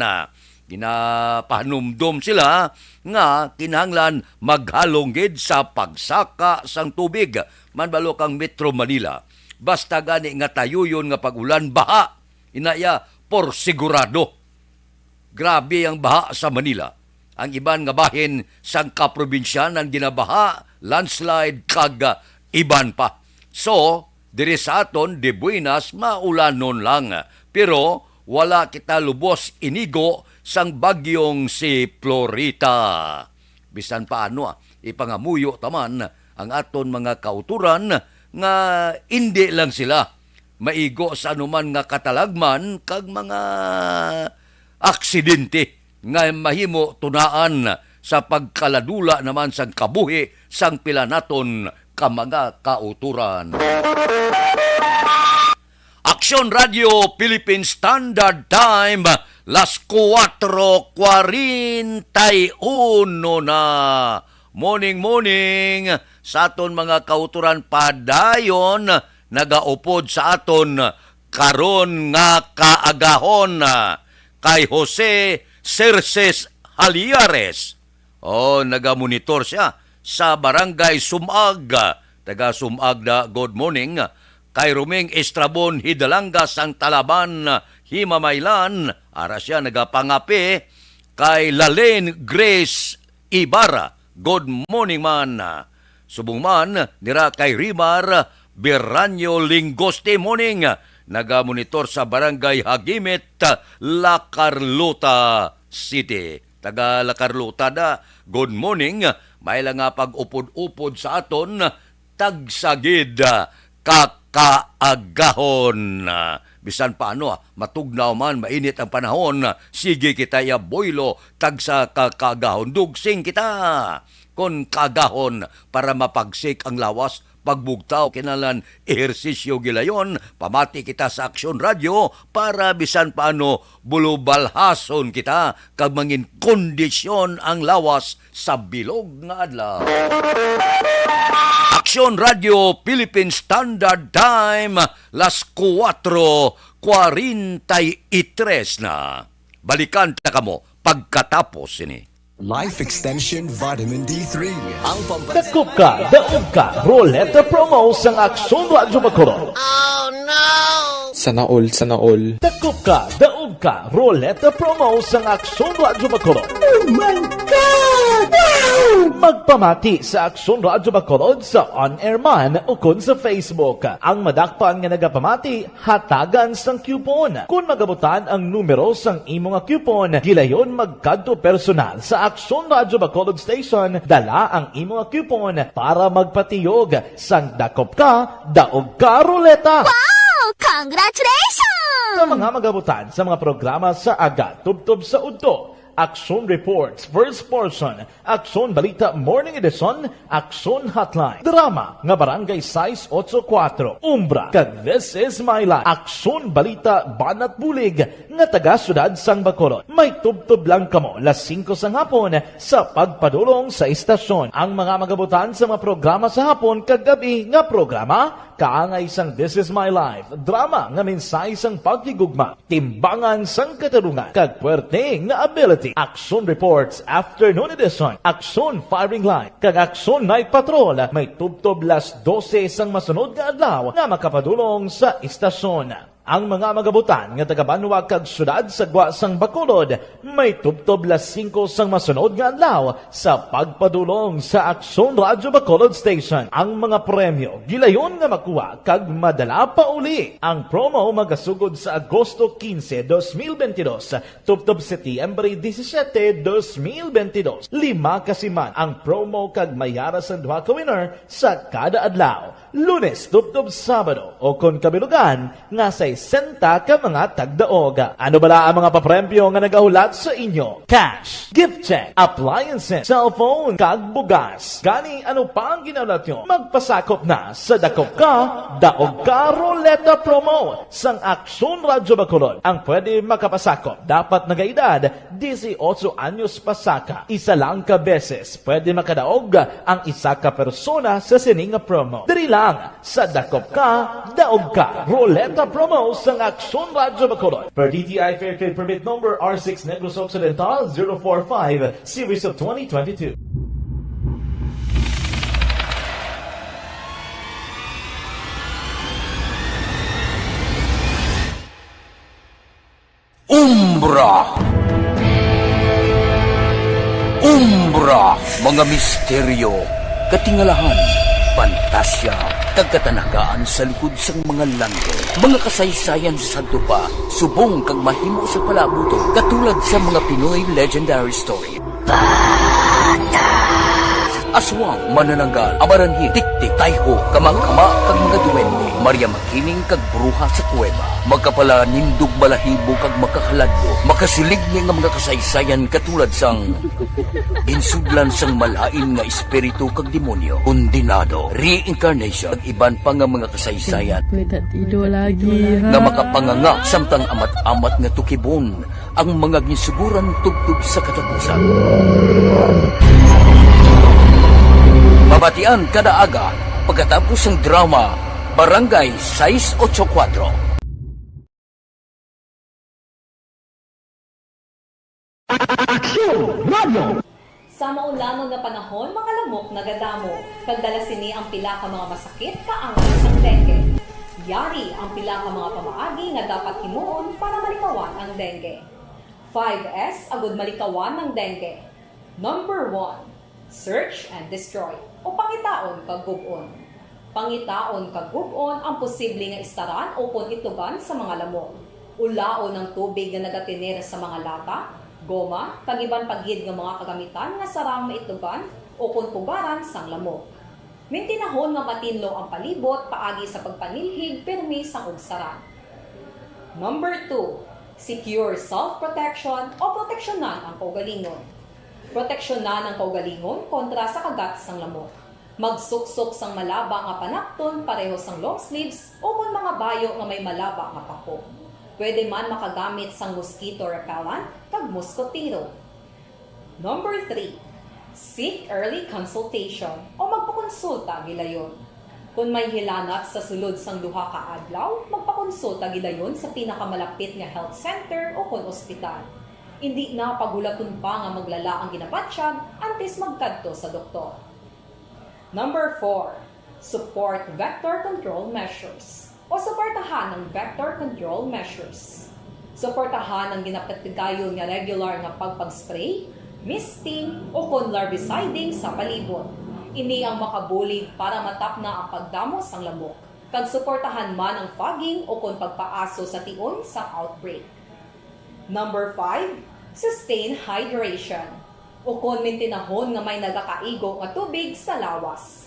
Ginapahanumdom sila nga kinahanglan maghalonggid sa pagsaka sang tubig manbalo kang Metro Manila. Basta gani nga tayuyon nga pag-ulan baha, inaya por sigurado. Grabe ang baha sa Manila. Ang iban nga bahin sang kaprobinsyanan ginabaha, landslide kag iban pa. So, diri sa aton di buenas maulanon lang. Pero wala kita lubos inigo sang bagyong si Florita. Bisan paano ipangamuyo taman ang aton mga kauturan nga hindi lang sila maigo sa anuman nga katalagman kag mga aksidente nga mahimo tunaan sa pagkaladula naman sang kabuhi sang pila naton ka mga kauturan. Action Radio Philippine Standard Time, las 4:41 na. morning sa aton mga kauturan padayon nagaupod sa aton karon nga kaagahon kay Jose Cerces Haliares. Nagamonitor siya sa Barangay Sumag. Taga Sumag na good morning. Kay Ruming Estrabon Hidalanga sang Talaban Himamaylan. Ara siya nagapangapi. Kay Lalaine Grace Ibarra. Good morning man. Subong man nira kay Rimar Biranyo Lingoste morning. Nagamonitor sa Barangay Hagimit, La Carlota City. Taga La Carlota da. Good morning. May lang nga pag-upod-upod sa aton tagsagid kakaagahon. Bisan paano, matugnaw man, mainit ang panahon, sige kita ya boylo, tagsa kakaagahon, dugsing kita. Kon kagahon para mapagsik ang lawas, pagbugtaw kinalan ehersisyo gilayon, pamati kita sa Aksyon Radio para bisan paano bulubalhason kita kag mangin kondisyon ang lawas sa bilog nga adlaw. Aksyon Radio Philippine Standard Time, las 4:43 na. Balikan ta kamo pagkatapos ini. Life Extension Vitamin D3. Ang Dakop ka, daog ka, Roleta Promo sang Aksyon Radio Bacolod. Oh no! Sana all. Dakop ka, daog ka, Roleta Promo sang Aksyon Radio Bacolod. Oh my God! Wow! Magpamati sa Aksyon Radio Bacolod sa on-air man o kun sa Facebook. Ang madakpan nga nagapamati, hatagan sang coupon. Kung magabutan ang numero sang imo nga coupon, gilayon magkadto personal sa Aksyon Radio Bacolod Station, dala ang imo nga coupon para magpatiyog sang dakop ka, daog ka, Roleta. Wow! Congratulations! Sa mga magabutan sa mga programa sa Aga Tubtob sa Udto, Aksyon Reports, First Portion, Aksyon Balita Morning Edition, Aksyon Hotline, Drama nga Barangay 684, Umbra, kag This Is My Life, Aksyon Balita Banat Bulig, nga taga Syudad sang Bacolod. May tubtob lang kamo, las 5 sang hapon, sa pagpadulong sa istasyon. Ang mga magabutan sa mga programa sa hapon, kag gabi nga programa, kaangay sang This Is My Life, drama nga mensahe sang pagtigugma, timbangan sang katarungan, kag puwerte nga ability. Aksyon Reports Afternoon Edition, Aksyon Firing Line, kag Aksyon Night Patrol, may tubtob las 12 sang masunod nga adlaw nga makapadulong sa istasyon. Ang mga magabutan nga taga-Banwa kag syudad sa Gwa sang Bacolod, may tubtob las 5 sang masunod nga adlaw sa pagpadulong sa Aksyon Radio Bacolod Station. Ang mga premyo gilayon nga makuha kag madala pa uli. Ang promo magasugod sa Agosto 15, 2022, tubtob Setyembre 17, 2022. 5 kasiman ang promo kag mayara sa 2 ka winner sa kada adlaw. Lunes, tubtob Sabado, o kon kabilugan nga sa 60 ka mga tagdaog. Ano bala ang mga papremyo nga nagahulat sa inyo? Cash, gift check, appliances, cellphone, kag bugas. Gani ano pa ang ginahulat nyo? Magpasakop na sa Dakop Ka, Daog Ka Roleta Promo sang Aksyon Radio Bacolod. Ang pwede makapasakop dapat nagaedad 18 anyos pasaka. Isa lang ka beses pwede makadaog ang isa ka persona sa sining promo. Diri lang sa Dakop Ka, Daog Ka Roleta Promo sang Aksyon Radio Bacolod. Per DTI Fair Trade Permit Number R6 Negros Occidental 045 Series of 2022. Umbra, mga misteryo, katingalahan, pantasya, kagkatanagaan sa likod sang mga langit. Mga kasaysayan sa Santo Pa, subong kag mahimo sa palabuto, katulad sa mga Pinoy legendary story. Aswang, manananggal, amaranhi, tiktik, tayho, kamang-kama, kag mga duwende, Maria Makining kag bruha sa kuweba, magkapala nindog balahibo kag makahaladlo, makasilig nga mga kasaysayan katulad sang insudlan sang malain nga espiritu kag demonyo, kondinado, reincarnation, kag iban pa nga mga kasaysayan nga makapanganga samtang amat-amat nga tukibon ang mga ginsuguran tugtog sa katapusan. Mabatian kada aga pagkatapos ng drama Barangay 684. Sa maulamang na panahon, mga lamok nagadamo. Kagdala sini ang pila ka mga masakit kaangay sang dengue. Yari ang pila ka mga pamaagi nga dapat himuon para malikawan ang dengue. 5S agud malikawan ng dengue. Number 1, search and destroy o pangitaon kag gub-on. Pangitaon kag gub-on ang posible nga istaran o kon itugan sa mga lamok. Ulaon ng tubig nga nagatinera sa mga lata, goma, kagiban pagid nga mga kagamitan nga sarang maitugan o kon pugaran sang lamok. Mintinahon nga matinlo ang palibot paagi sa pagpanilhig permi sang ugsaran. Number 2, secure self-protection o proteksyonan ang kaugalingon. Proteksyonan ang kaugalingon kontra sa kagat sang lamok. Magsuksok sang malaba nga panakton pareho sang long sleeves o kung mga bayo nga may malaba nga pako. Pwede man makagamit sang mosquito repellent kag mosquitero. Number 3, seek early consultation o magpakonsulta gilayon. Kung may hilanat sa sulod sang duha ka adlaw, magpakonsulta gilayon sa pinakamalapit nga health center o kon ospital. Hindi na pagulaton pa nga maglala ang ginabatsyag antes magkadto sa doktor. Number 4, support vector control measures o suportahan ng vector control measures. Suportahan ang ginapatigayon nga regular nga pagpag-spray, misting o kon larviciding sa palibot. Ini ang makabulig para matapna ang pagdamo sang lamok. Kag suportahan man ang fogging o kon pagpaaso sa tion sa outbreak. Number 5, sustain hydration o kon mintinahon nga may nagakaigo nga tubig sa lawas.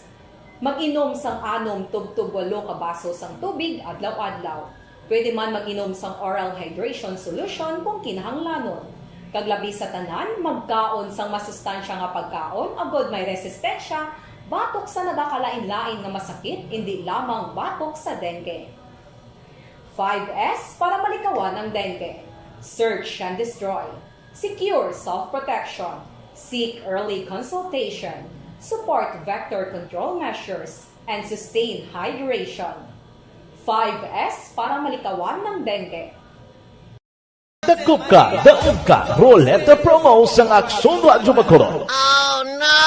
Mag-inom sang 6 tub-tub 8 ka baso sang tubig adlaw-adlaw. Pwede man mag-inom sang oral hydration solution kung kinahanglanon. Kaglabi sa tanan, magkaon sang masustansya nga pagkaon agod may resistensya, batok sa nagakalain-lain nga masakit, hindi lamang batok sa dengue. 5S para malikawan ang dengue. Search and destroy. Secure self-protection. Seek early consultation. Support vector control measures. And sustain hydration. 5S para malikawan ng dengue. Dakop ka, daog ka, Roleta Promo sang Aksyon Radyo Bacolod. Oh no!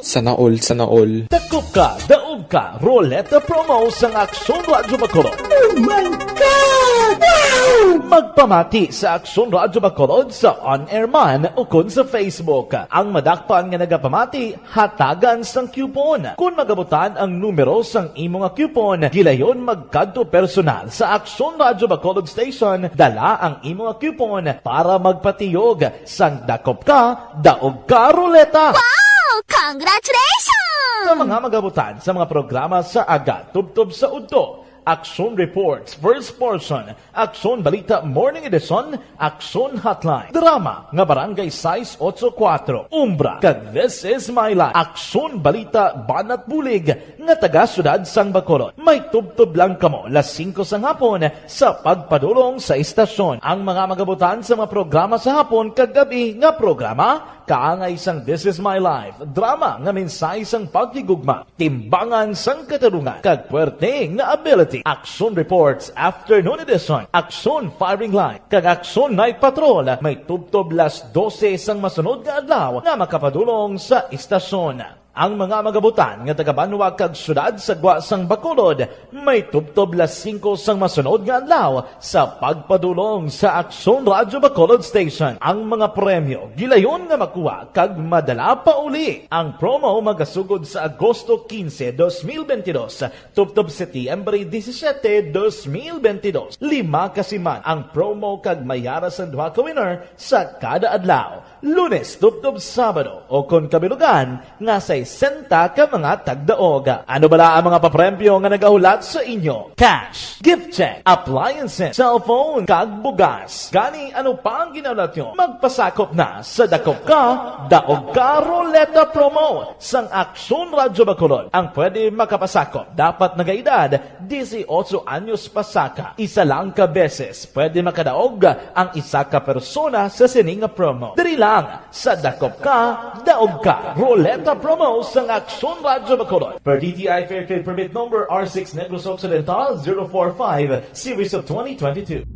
Sana all. Dakop ka, daog ka, Roleta Promo sang Aksyon Radyo Bacolod. Oh my God! Wow! Magpamati sa Aksyon Radyo Bacolod sa on-air man o kun sa Facebook. Ang madakpan nga nagapamati, hatagan sang coupon. Kung magabutan ang numero sang imo nga coupon, gilayon magkadto personal sa Aksyon Radyo Bacolod Station, dala ang imo nga coupon para magpatiyog sang dakop ka, daog ka, Roleta. Wow! Congratulations! Sa mga magabutan sa mga programa sa Aga, Tubtob sa Udto, Aksyon Reports, First Portion, Aksyon Balita Morning Edition, Aksyon Hotline, Drama nga Barangay 684, Umbra, kag This Is My Life, Aksyon Balita Banat Bulig, nga taga-syudad sang Bacolod. May tubtob lang kamo, las 5 sang hapon, sa pagpadulong sa istasyon. Ang mga magabutan sa mga programa sa hapon, kagabi nga programa, kaangay sang This Is My Life, drama nga mensahe sang pagtigugma, timbangan sang katarungan, kag puwerte nga ability. Aksyon Reports Afternoon Edition, Aksyon Firing Line, kag Aksyon Night Patrol, may tubtob las 12 sang masunod nga adlaw nga makapadulong sa istasyon. Ang mga magabutan nga taga-Banwa kag syudad sa Gwa sang Bacolod, may tubtob las 5 sang masunod nga adlaw sa pagpadulong sa Aksyon Radyo Bacolod Station. Ang mga premyo gilayon nga makuha kag madala pa uli. Ang promo magasugod sa Agosto 15, 2022, tubtob Setyembre 17, 2022. 5 kasiman ang promo kag mayara sa duha ka winner sa kada adlaw. Lunes, tubtob Sabado o kon kabilugan nga sa 60 ka mga tagdaog. Ano bala ang mga papremyo nga nagahulat sa inyo? Cash, gift check, appliances, cellphone, kag bugas. Gani ano pa ang ginaulat nyo? Magpasakop na sa Dakop Ka, Daog Ka Roleta Promo sang Aksyon Radyo Bacolod. Ang pwede makapasakop dapat nagaedad 18 anyos pasaka. Isa lang ka beses pwede makadaog ang isa ka persona sa sining promo. Diri lang sa Dakop Ka, Daog Ka Roleta Promo Babaw sang Aksyon Radyo Bacolod. Per DTI Fair Trade Permit Number R6 Negros Occidental 045 Series of 2022.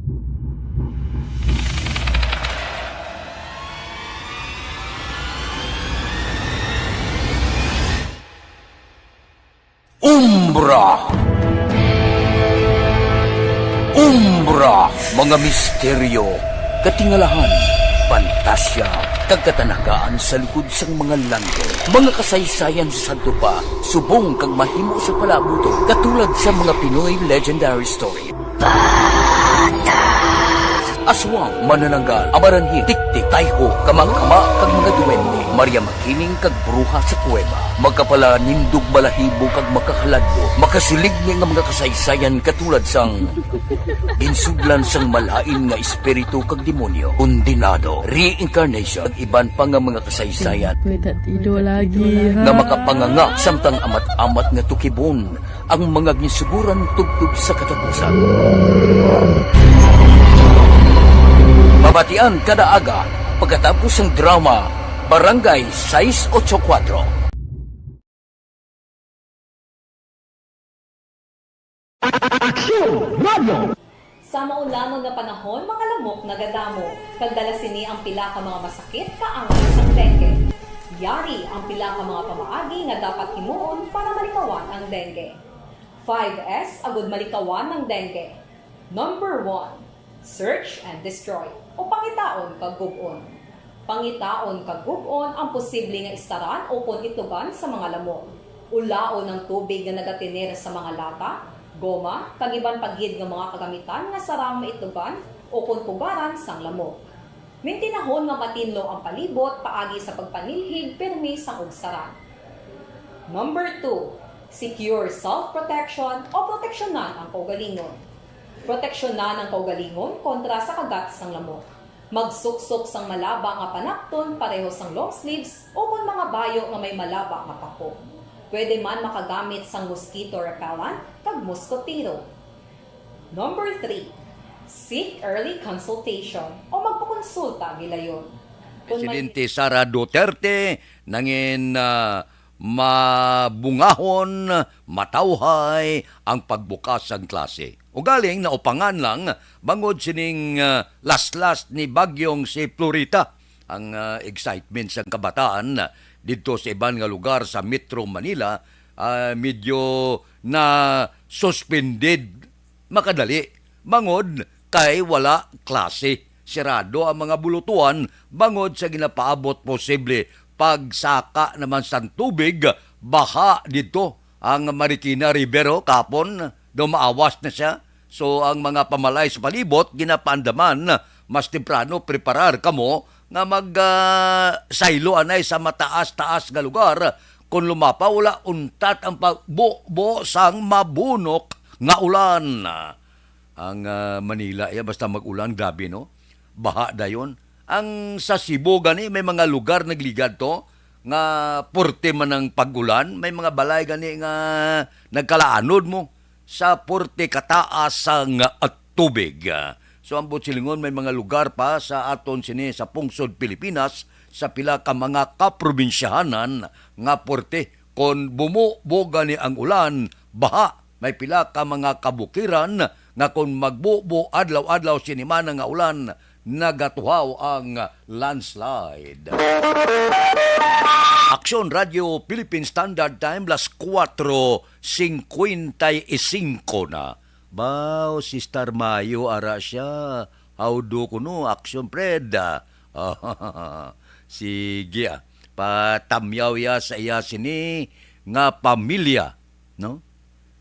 Umbra! Umbra! Mga misteryo, katingalahan, pantasya, kagkatanagaan sa likod sang mga langit. Mga kasaysayan sa santo pa, subong kag mahimo sa palabuto, katulad sa mga Pinoy legendary story. Aswang, manananggal, amaranhi, tiktik, tayho, kamang-kama, kag mga duwende, Maria Makining kag bruha sa kuweba, magkapala nindog balahibo kag makahaladlo, makasilig ni nga mga kasaysayan katulad sang insudlan sang malain nga espiritu kag demonyo, kondinado, reincarnation, kag iban pa nga mga kasaysayan nga makapanganga samtang amat-amat nga tukibon ang mga ginsuguran tugtog sa katapusan. Mabatian kada aga pagkatapos ng drama Barangay 684. Sa maulanon na panahon, mga lamok nagadamo. Kagdala sini ang pila ka mga masakit kaangat sang dengue. Yari ang pila ka mga pamaagi nga dapat himuon para malikawan ang dengue. 5S agud malikawan ng dengue. Number 1. Search and destroy o pangitaon kag gubon. Pangitaon kag gubon ang posible nga istaran o kon itugan sa mga lamok. Ulaon ng tubig nga nagatinera sa mga lata, goma, kag iban pagyid nga mga kagamitan nga sarang maitugan o kon pugaran sang lamok. Mintinahon nga matinlo ang palibot paagi sa pagpanilhig permi sang ugsaran. Number 2. Secure self-protection o proteksyonan ang kaugalingon. Proteksyonan ang kaugalingon kontra sa kagat sang lamok. Magsuksok sang malaba nga panakton pareho sang long sleeves o kung mga bayo nga may malaba nga pako. Pwede man makagamit sang mosquito repellent kag mosquitero. Number 3. Seek early consultation o magpakonsulta gilayon. Presidente Sara Duterte nangin mabungahon, matawhay ang pagbukas ng klase. O galing na upangan lang bangod sining last ni bagyong si Florita. Ang excitement sa kabataan dito sa ibang nga lugar sa Metro Manila medyo na suspended makadali. Bangod kay wala klase. Sirado ang mga bulutuan bangod sa ginapaabot posible pagsaka naman sa tubig, baha dito ang Marikina River kapon, dumaawas na siya. So ang mga pamalay sa palibot, ginapandaman, mas temprano preparar kamo nga mag-saylo anay sa mataas-taas nga lugar. Kung lumapa, wala untat ang pagbo sang mabunok nga ulan. Ang Manila, basta mag-ulan, grabe no? Baha dayon. Ang sa Cebu gani may mga lugar nagligad to nga porte man ng pag-ulan, may mga balay gani nga nagkalaanod mo sa porte kataas ang tubig. So ang Silingon may mga lugar pa sa aton sini sa pungsod Pilipinas sa pila ka mga kaprobinsyahanan nga porte kon bumubo gani ang ulan, baha. May pila ka mga kabukiran nga kon magbubo adlaw-adlaw sinimana nga ulan, nagatuhaw ang landslide. Aksyon Radio Philippine Standard Time las 4:55 na. Bao si Star Mayo ara siya. Howdo kuno Aksyon Fred. Sige. Patamyaw ya sa iya sini nga pamilya, no?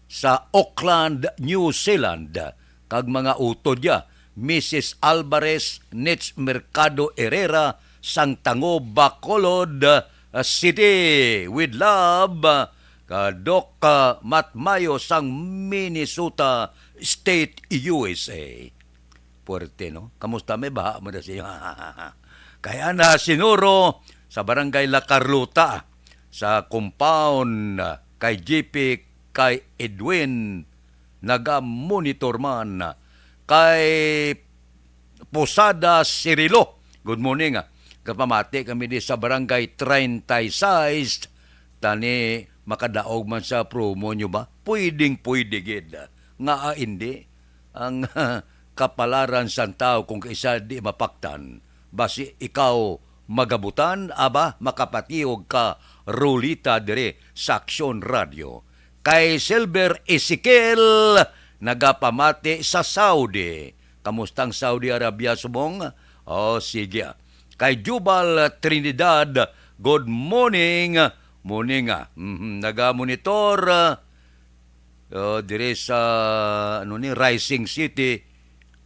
Sa Auckland, New Zealand, kag mga utod ya. Mrs. Alvarez Nets Mercado Herrera, Sangtango, Bacolod City. With love, Kadok Matmayo, sang Minnesota State, USA. Puerte, no? Kamusta may baha mo na siya? Kaya na sinuro sa Barangay La Carlota, sa compound kay JP, kay Edwin, naga-monitor man, kay Posada Cirilo. Good morning. Kapamati kami di sa Barangay 36, Tani, makadaog man sa promo nyo ba? Pwede gid. Nga hindi. Ang kapalaran sa tao kung kaisa di mapaktan. Basi ikaw magabutan, aba makapatiog ka Rolita dire sa Aksyon Radio. Kay Silver Ezekiel, nagapamati sa Saudi. Kamustang Saudi Arabia subong? Sige. Kay Jubal Trinidad, good morning. Morning nagamonitor dire sa Rising City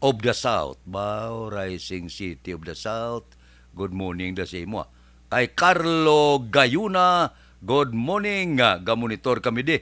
of the South. Rising City of the South. Good morning da sa imo. Kay Carlo Gayuna, good morning. Gamonitor kami di.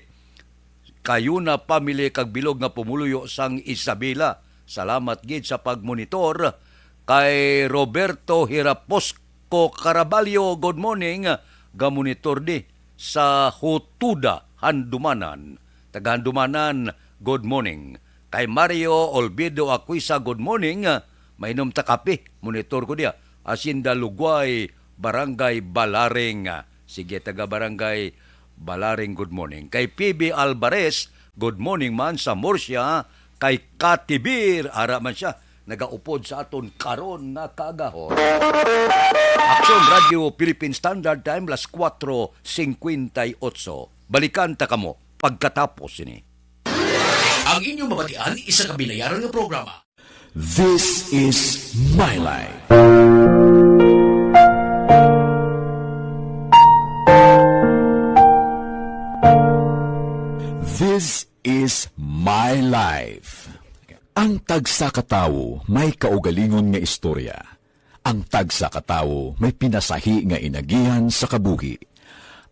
Kayuna family kag bilog nga pumuluyo sang Isabela. Salamat gid sa pagmonitor. Kay Roberto Hiraposco Caraballo, good morning. Gamonitor di sa Hutuda, Handumanan. Taga Handumanan, good morning. Kay Mario Olvido Aquisa, good morning. Mainom ta kape, monitor ko dia. Asinda Lugway, Barangay Balaring. Sige, taga Barangay Balaring, good morning. Kay PB Alvarez, good morning man sa Murcia. Kay Katibir, ara man siya, nagaupod sa aton karon nga kagahon. Aksyon Radio Philippine Standard Time, las 4:58. Balikan ta kamo pagkatapos ini. Ang inyong mabatian, isa kabilayaran ng programa. This is My Life. This is My Life. Ang tagsa katawo may kaugalingon nga istorya. Ang tagsa katawo may pinasahi nga inagihan sa kabuhi.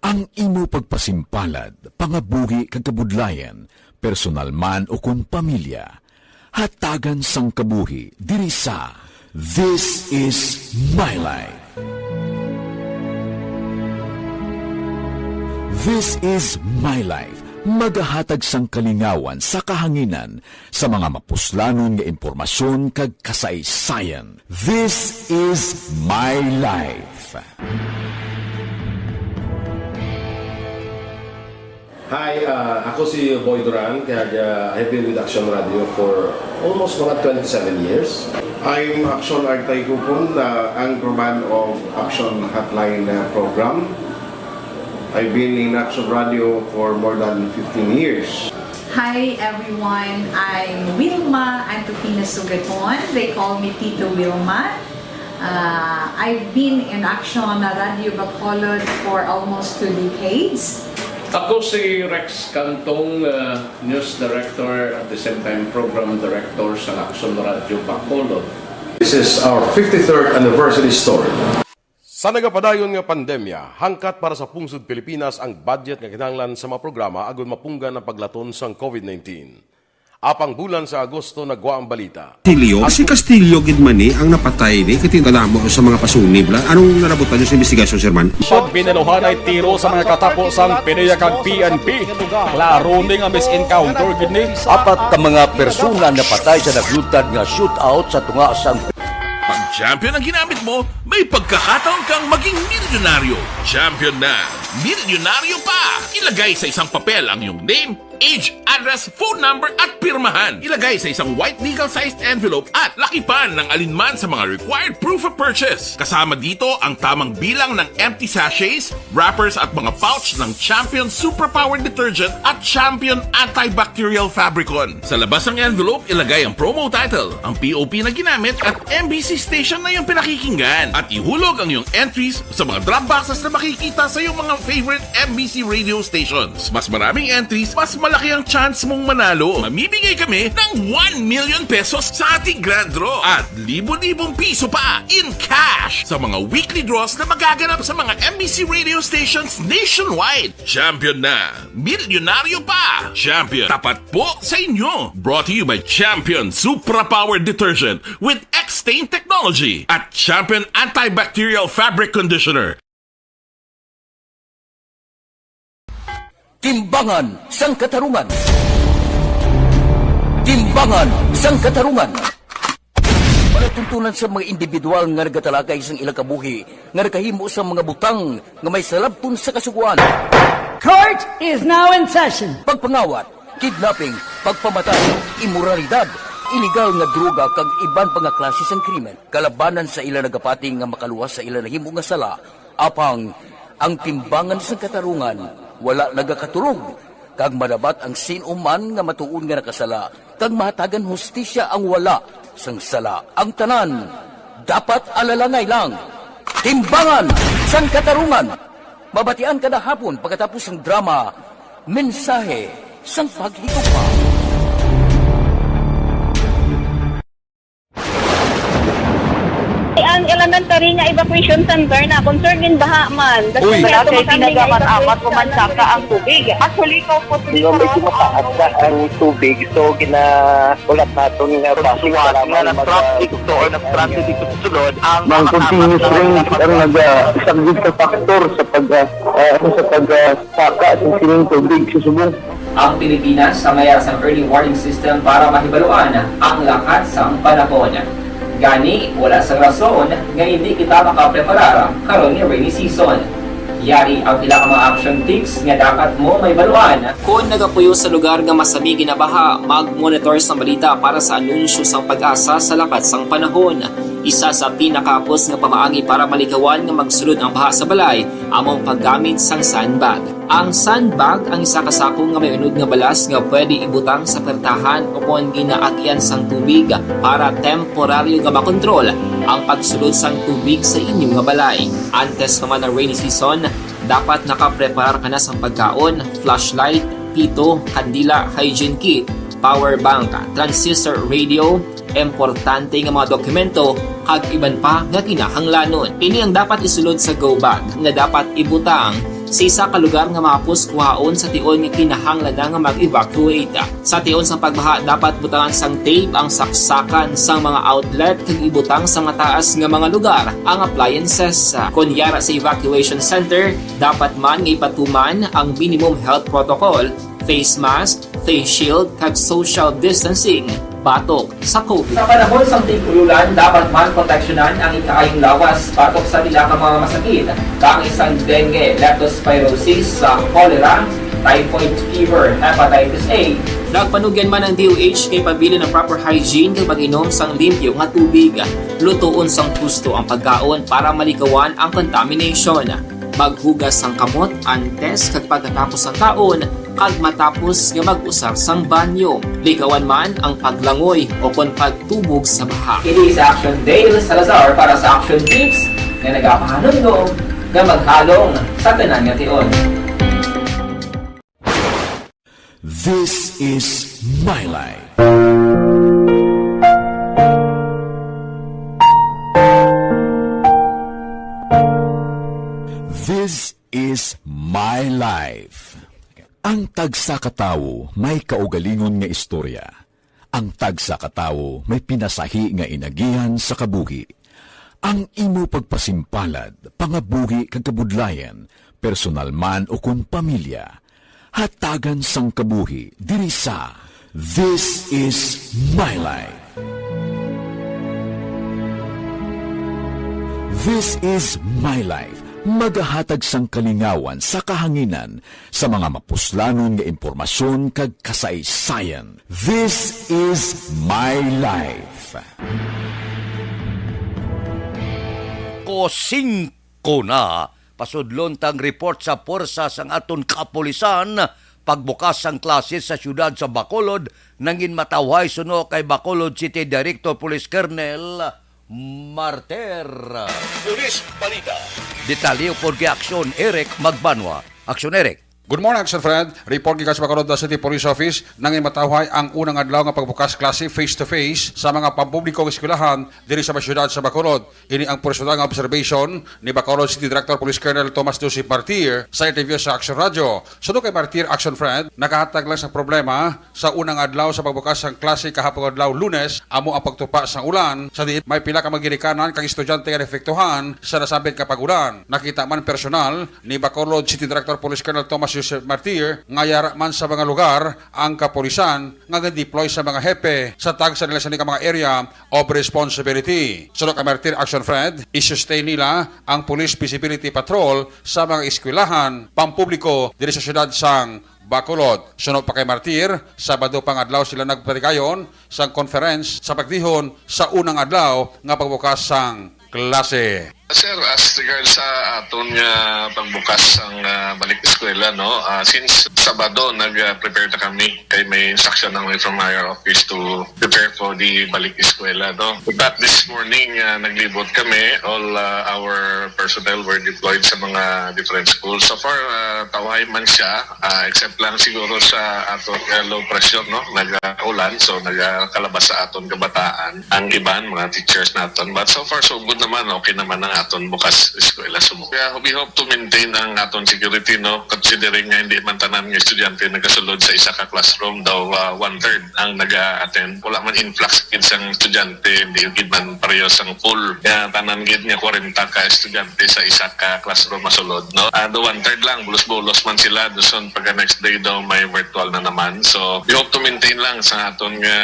Ang imo pagpasimpalad, pangabuhi kag kabudlayan, personal man o kung pamilya, hatagan sang kabuhi diri sa This is My Life. This is My Life. Magahatag sang kalingawan sa kahanginan sa mga mapuslanon nga impormasyon kag kasaysayan. This is My Life. Hi, ako si Boy Duran, kaya I've been with Action Radio for almost mga 27 years. I'm Action Artay Kupon, anchorman of Action Hotline program. I've been in Action Radio for more than 15 years. Hi everyone, I'm Wilma Antopina Sugaton. They call me Tito Wilma. I've been in Action Radio Bacolod for almost 2 decades. Ako si Rex Cantong, News Director at the same time Program Director sa Action Radio Bacolod. This is our 53rd anniversary story. Sa nagapadayon nga pandemya, hangkat para sa pungsod Pilipinas ang budget nga kinahanglan sa mga programa agon mapunggan ang paglaton sang COVID-19. Apang bulan sa Agosto nagwa ang balita. Si Castillo gidmani ang napatay ni kitingalamo sa mga pasunib. Anong narabutan niyo sa investigasyon, Sir Man? Binaluhan ay tiro sa mga katapos ang PDEA kag PNP. Klaro ning ang misencounter gid ni. Apat ka mga persona na patay sa naglutad nga shootout sa tunga sang Pag champion ang ginamit mo, may pagkakataon kang maging milyonaryo. Champion na, milyonaryo pa! Ilagay sa isang papel ang iyong name, age, address, phone number at pirmahan. Ilagay sa isang white legal-sized envelope at lakipan ng alinman sa mga required proof of purchase. Kasama dito ang tamang bilang ng empty sachets, wrappers at mga pouch ng Champion Superpower Detergent at Champion Antibacterial Fabricon. Sa labas ng envelope, ilagay ang promo title, ang POP na ginamit at MBC station na yung pinakikinggan. At ihulog ang iyong entries sa mga drop boxes na makikita sa iyong mga favorite MBC radio stations. Mas maraming entries, mas malaki ang chance mong manalo. Mamimigay kami ng 1 million pesos sa ating grand draw at libo-libong piso pa in cash sa mga weekly draws na magaganap sa mga MBC radio stations nationwide. Champion na, milyonaryo pa. Champion, tapat po sa inyo. Brought to you by Champion Superpower Detergent with X-Stain Technology at Champion Antibacterial Fabric Conditioner. Timbangan sang katarungan. Timbangan sang katarungan. Pagatuntunan sa mga individual nga nagatalakay isang ilang kabuhi nga nakahimo sa mga butang nga may salabton sa kasuguan. Court is now in session. Pagpangawat, kidnapping, pagpamatay, imoralidad, illegal nga droga kag iban pa nga klase sang krimen. Kalabanan sa ila nagapati nga makaluwas sa ila nahimo nga sala, apang ang timbangan sa katarungan wala nagakatulog. Kag madabat ang sinuman nga matuon nga nakasala, kag mahatagan hustisya ang wala sang sala. Ang tanan dapat alalangay lang. Timbangan sang katarungan. Mabatian kada hapon pagkatapos ng drama, mensahe sang paghigugma. Ang elementary nga evacuation center na concern din baha man. Uy, kasi pinagamat-amat pumansaka ang tubig. Actually, ikaw po medyo mataas na ang tubig. So, ulat natin nga pasuwat nga nag-traffic to or nag-traffic dito sa sulod. Ang continuous range ang nag-subject sa factor sa pagsaka sa sining tubig sa subong. Ang Pilipinas sa mayroon sa early warning system para mahibaluan ang lakat sa panahon. Gani, wala sa rason nga hindi kita makapreparar karon ni rainy season. Yari ang pila ka mga action tips nga dapat mo may baluan. Kung nagapuyo sa lugar nga masabi ginabaha, mag-monitor sa balita para sa anunsyo sang pag-asa sa lakat sang panahon. Isa sa pinakapos nga pamaagi para malikawan nga magsulod ang baha sa balay, among paggamit sang sandbag. Ang sandbag ang isa kasakong nga may unod nga balas nga pwede ibutang sa pertahan upon ginaagyan sang tubig para temporaryo nga makontrol ang pagsulod sang tubig sa inyong nga balay. Antes naman ng rainy season, dapat nakapreparar ka na sang pagkaon, flashlight, pito, kandila, hygiene kit, power bank, transistor radio, importante nga mga dokumento kag iban pa nga kinahanglanon. Ini ang dapat isulod sa go bag nga dapat ibutang sa isa ka lugar nga mapos kuhaon sa tion nga kinahanglan nga mag-evacuate. Sa tion sa pagbaha dapat butangan sang tape ang saksakan sang mga outlet kag ibutang sa mga taas nga mga lugar ang appliances. Kunyara sa evacuation center, dapat man nga ipatuman ang minimum health protocol, face mask, face shield kag social distancing. Batok sa COVID. Sa panahon sa tigululan, dapat man proteksyonan ang ikaayong lawas batok sa nila ka mga masakit. Kang isang dengue, leptospirosis, cholera, typhoid fever, hepatitis A. Nagpanugyan man ang DOH kay pabili ng proper hygiene kay pag-inom sang limpyo nga tubig. Lutuon sang husto ang pagkaon para malikawan ang contamination. Maghugas sang kamot antes kag pagkatapos ang kaon kag matapos nga mag-usar sang banyo. Likawan man ang paglangoy o kon pagtubog sa baha. Kini sa Action Dale Salazar para sa Action Tips nga nagapahanong nga maghalong sa tanan nga tion. This is My Life. This is My Life. Ang tagsakatawo may kaugalingon nga istorya. Ang tagsakatawo may pinasahi nga inagihan sa kabuhi. Ang imo pagpasimpalad, pangabuhi kag kabudlayan, personal man o kung pamilya, hatagan sang kabuhi diri sa This is My Life. This is My Life. Magahatag sang kalingawan sa kahanginan sa mga mapuslanon nga impormasyon kag kasaysayan. This is My Life. Ko na pasudlon tang report sa porsa sang aton kapulisan pagbukas sang klase sa syudad sa Bacolod nangin matawhay suno kay Bacolod City Director Police Colonel Marter. Police Balita. Detalye por Aksyon Eric Magbanwa. Aksyon Eric. Good morning, Action Fred. Report gikan sa Bacolod City Police Office nang imatawhay ang unang adlaw nga pagbukas klase face-to-face sa mga pampublikong eskwelahan diri sa syudad sa Bacolod. Ini ang personal nga observation ni Bacolod City Director Police Colonel Tomas Joseph Martir sa interview sa Action Radio. Suno kay Martir, Action Fred, nakahatag lang sa problema sa unang adlaw sa pagbukas ng klase kahapong adlaw Lunes, amo ang pagtupa sa ulan, sa di may pila ka magirikanan kang estudyante nga reflektuhan sa nasabit kapag ulan. Nakita man personal ni Bacolod City Director Police Colonel Tomas Joseph Martir, ngayara man sa mga lugar ang kapulisan nga deploy sa mga hepe sa tag sa nila sa mga area of responsibility. Sunod kay Martir Action Fred, isustain nila ang Police Visibility Patrol sa mga eskwelahan, pampubliko diri sa syudad sang Bacolod. Sunod pa kay Martir, Sabado pang adlaw sila nagpatigayon sa conference sa pagdihon sa unang adlaw nga pagbukas sang klase. Sir, as regards sa aton nga pagbukas ang balik eskwela, no, since Sabado nag-prepare na kami kay may instruction ng from higher office to prepare for the balik eskwela, no. But this morning naglibot kami, all our personnel were deployed sa mga different schools. So far tawhay man siya, except lang siguro sa aton low pressure, no, nag-ulan, so nagkalabas sa aton kabataan ang iban mga teachers naton. But so far so good naman, okay naman ang aton bukas eskwela sumo. Kaya we hope to maintain ang aton security, no, considering nga hindi man tanan nga estudyante nagasulod sa isa ka classroom, daw 1/3 ang naga-attend. Wala man influx kids ang estudyante, hindi gid man parehas ang full. Kaya tanan gid nga 40 ka estudyante sa isa ka classroom masulod, no. Do 1/3 lang, bulos-bulos man sila, doon pagka next day daw may virtual na naman. So we hope to maintain lang sa aton nga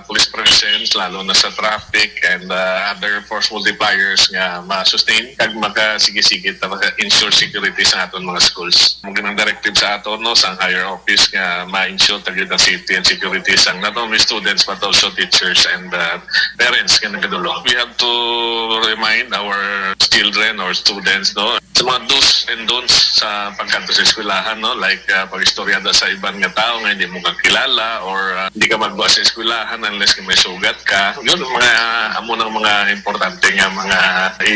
police presence, lalo na sa traffic and other force multipliers nga ma-sustain kag maka-sige-sige ta ensure security sa aton mga schools. Magandang directive sa aton, no, sa higher office nga ma-ensure tagid ang safety and security sa not only students but also teachers and parents nga nagadulo. We have to remind our children or students, no, sa mga do's and don'ts sa pagkanto sa eskwelahan, no, like pag-istoryada sa ibang nga tao nga hindi mo kakilala or hindi ka magbuha sa eskwelahan unless may sugat ka. Yun mga amo ng mga importante nga mga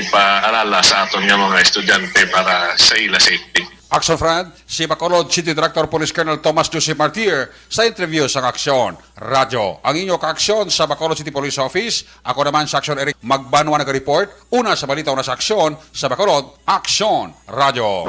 ipaarala sa aton nga mga estudyante para sa ila safety. Action Fred, si Bacolod City Director Police Colonel Thomas Joseph Martir sa interview sa Aksyon Radyo. Ang inyo ka-aksyon sa Bacolod City Police Office, ako naman sa Aksyon Eric Magbanwa nag-report. Una sa balita, una sa aksyon sa Bacolod, Aksyon Radyo.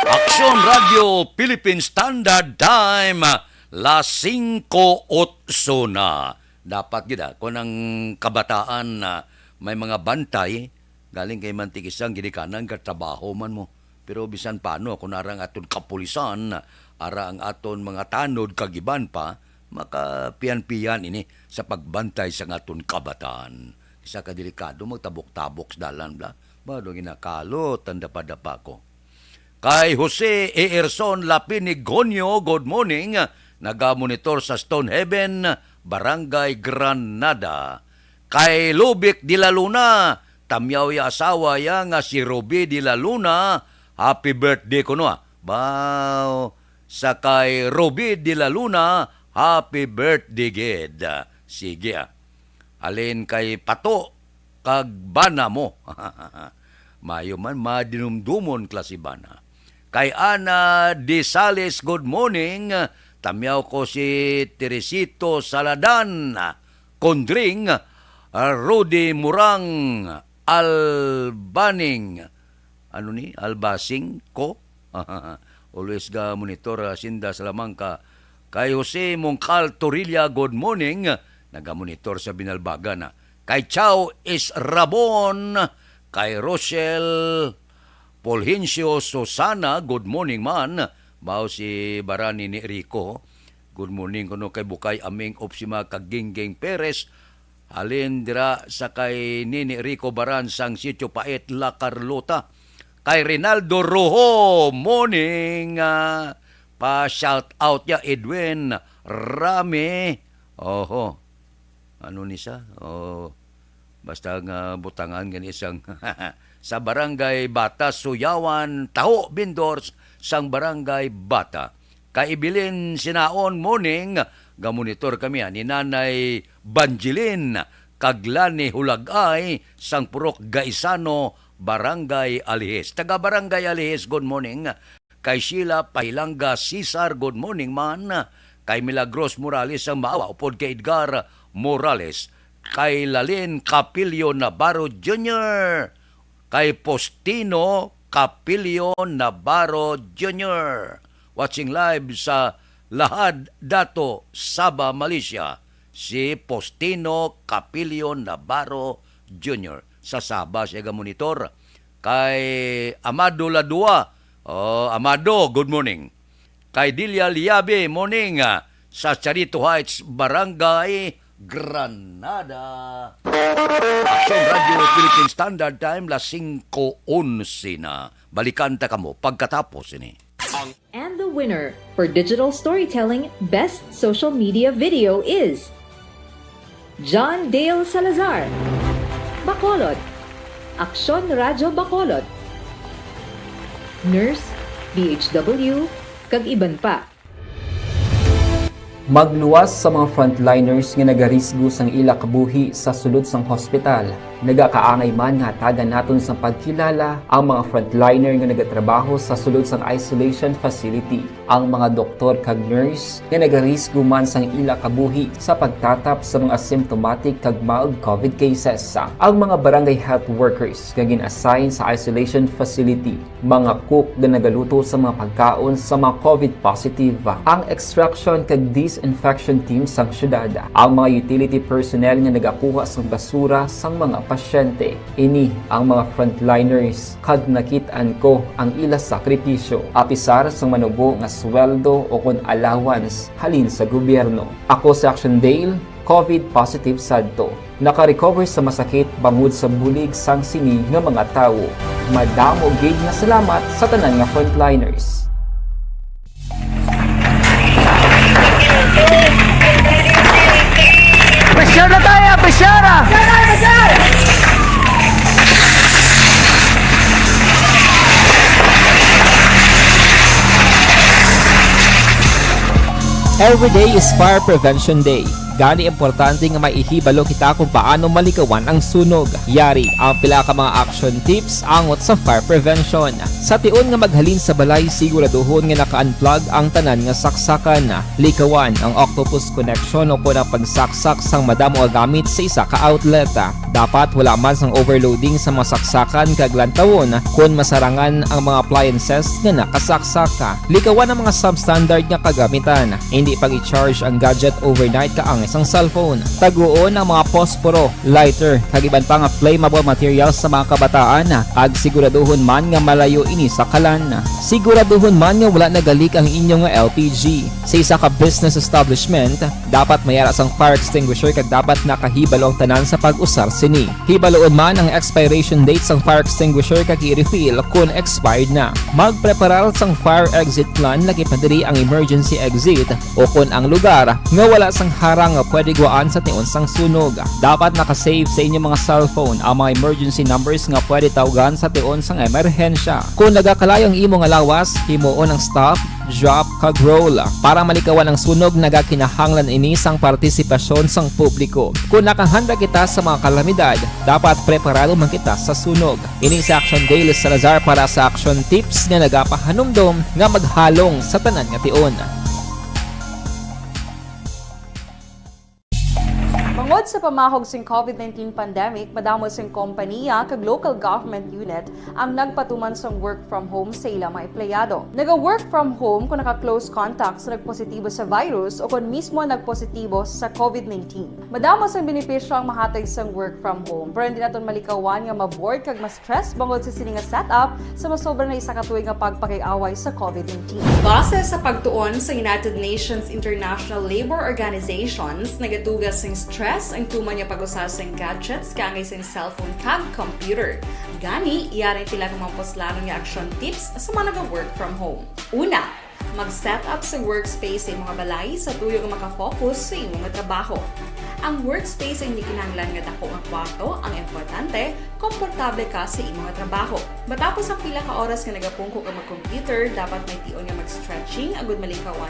Aksyon Radio Philippine Standard Time, las 5:08 na. Dapat gida kung ang kabataan na may mga bantay galing kay mantikisang ginikanan katrabaho man mo. Pero bisan paano kung ara ang aton kapulisan, ara ang aton mga tanod kagiban pa, makapian-pian ini sa pagbantay sa aton kabataan. Isa ka delikado magtabok-tabok sa dalan bla. Bado ginakalo tanda padapa ko. Kay Jose Erson Lapinigonio, good morning. Naga-monitor sa Stonehaven, Barangay Granada. Kay Lubic de la Luna, tamyaw ya asawa ya nga si Roby de la Luna, happy birthday ko no. Bao, sa kay Roby de la Luna, happy birthday gid. Sige alin kay Pato, kag bana mo. Mayo man madinumdumon klase bana. Kay Ana de Sales, good morning. Tamyaw ko si Teresito Saladan, Kondring, Rudy Murang, Albaning, Albasing ko. Always ga monitor Sinda Salamangka. Kay Jose Mongcal Torilla, good morning. Naga-monitor sa Binalbagan. Kay Chow is Rabon, kay Rochelle Polhincio Susana, good morning man. Bao si Barani ni Rico, good morning kuno kay Bukay Aming Opsima Kagingging Perez, halin dira sa kay Nini Rico Baran sang Sitio Pait La Carlota. Kay Rinaldo Rojo, morning, pa shout out ya Edwin Rame. Oho, ano ni sa? Oh, basta nga butangan gan isang sa Barangay Bata, Suyawan, Taho, Bindors, sang Barangay Bata. Kaibilin Sinaon, morning, gamonitor kami ni Nanay Banjilin, Kaglani Hulagay, sang Purok Gaisano, Barangay Alihes. Taga Barangay Alihes, good morning. Kay Sheila Pailanga Cesar, good morning man. Kay Milagros Morales, ang Maawa, upod kay Edgar Morales. Kay Lalin Capilio Navarro Jr., kay Postino Capilio Navarro Jr. Watching live sa Lahad Dato, Sabah, Malaysia. Si Postino Capilio Navarro Jr. Sa Sabah siya monitor. Kay Amado Ladua. Oh, Amado, good morning. kay Delia Liabe Morning sa Charito Heights, Barangay Granada. Action Radio Philippine Standard Time, las 5:11 na. Balikan ta kamo pagkatapos ini. And the winner for Digital Storytelling Best Social Media Video is John Dale Salazar, Bacolod, Aksyon Radyo Bacolod, Nurse, DHW, kag iban pa. Magluwas sa mga frontliners nga nagarisgo sang ila kabuhi sa sulod sang hospital. Nagakaangay man nga tagan naton sa pagkilala ang mga frontliner nga nagatrabaho sa sulod sang isolation facility. Ang mga doktor kag nurse nga nagarisgo man sang ila kabuhi sa pagtatap sa mga symptomatic kag mild COVID cases. Ang mga barangay health workers nga gin-assign sa isolation facility, mga cook nga nagaluto sa mga pagkaon sa mga COVID positive. Ang extraction kag disinfection team sang syudad, ang mga utility personnel nga nagakuha sang basura sang mga pasyente. Ini ang mga frontliners kag nakitaan ko ang ila sakripisyo apisar sang manubo nga sweldo o kun allowance halin sa gobyerno. Ako sa Action Dale, COVID positive sadto. Naka-recover sa masakit bangod sa bulig sang sini nga mga tawo. Madamo gid nga salamat sa tanan nga frontliners. Pressure na tayo! Pressure! Every day is Fire Prevention Day. Gani importante nga maihibalo kita kung paano malikawan ang sunog. Yari ang pila ka mga action tips angot sa fire prevention. Sa tion nga maghalin sa balay, siguraduhon nga naka-unplug ang tanan nga saksakan. Likawan ang octopus connection o kung ang pagsaksak sang madamo nga gamit sa isa ka outlet. Dapat wala man sang overloading sa mga saksakan kag lantawon kung masarangan ang mga appliances nga nakasaksaka. Likawan ang mga substandard nga kagamitan. Hindi pag i-charge ang gadget overnight kaang isang cellphone. Taguon ang mga posporo, lighter, kag iban pa nga flammable materials sa mga kabataan. Kag siguraduhon man nga malayo ini sa kalan. Siguraduhon man nga wala nagalik ang inyong LPG. Sa isa ka business establishment, dapat mayara sang fire extinguisher kag dapat nakahibalo ang tanan sa pag-usar sini. Hibaloon man ang expiration date sang fire extinguisher kag i-refill kung expired na. Magpreparar sang fire exit plan lagi pa diri ang emergency exit o kung ang lugar nga wala sang harang nga pwede guwaan sa tion sang sunog. Dapat nakasave sa inyong mga cellphone ang mga emergency numbers nga pwede tawagan sa tion sang emerhensya. Kung nagakalayo ang imong lawas, himuon ang stop, drop, kag roll. Para malikawan ang sunog, nagakinahanglan ini sang partisipasyon sang publiko. Kung nakahanda kita sa mga kalamidad, dapat preparado man kita sa sunog. Ini sa Action Dale Salazar para sa action tips nga nagapahanumdom nga maghalong sa tanan nga tion. Bangod sa pamahog sing COVID-19 pandemic, madamo sing kompanya kag local government unit ang nagpatuman sang work from home sa ilang mga empleyado. Naga-work from home kung naka-close contact sa nagpositibo sa virus o kung mismo nagpositibo sa COVID-19. Madamo sang benepisyo ang mahatag sang work from home, pero hindi naton malikawan nga ma-bored kag ma-stress bangod sa sini nga setup sa masobra na isa ka tuig nga pagpakiaway sa COVID-19. Base sa pagtuon sa United Nations International Labor Organizations, nagatugas sing stress ang tuman niya pag-usar sa gadgets kangay sa cellphone kag computer. Gani, iyarin tila ng mga poslano nga action tips sa mga nag-work from home. Una, mag-set up sa workspace sa mga balay sa tuyo nga makafocus sa imong trabaho. Ang workspace ay hindi kinahanglan nga dako nga kwarto, ang importante, komportable ka sa imong trabaho. Matapos ang pila ka oras nga nagapungko ka mag-computer, dapat may tion nga mag-stretching agud malikawan.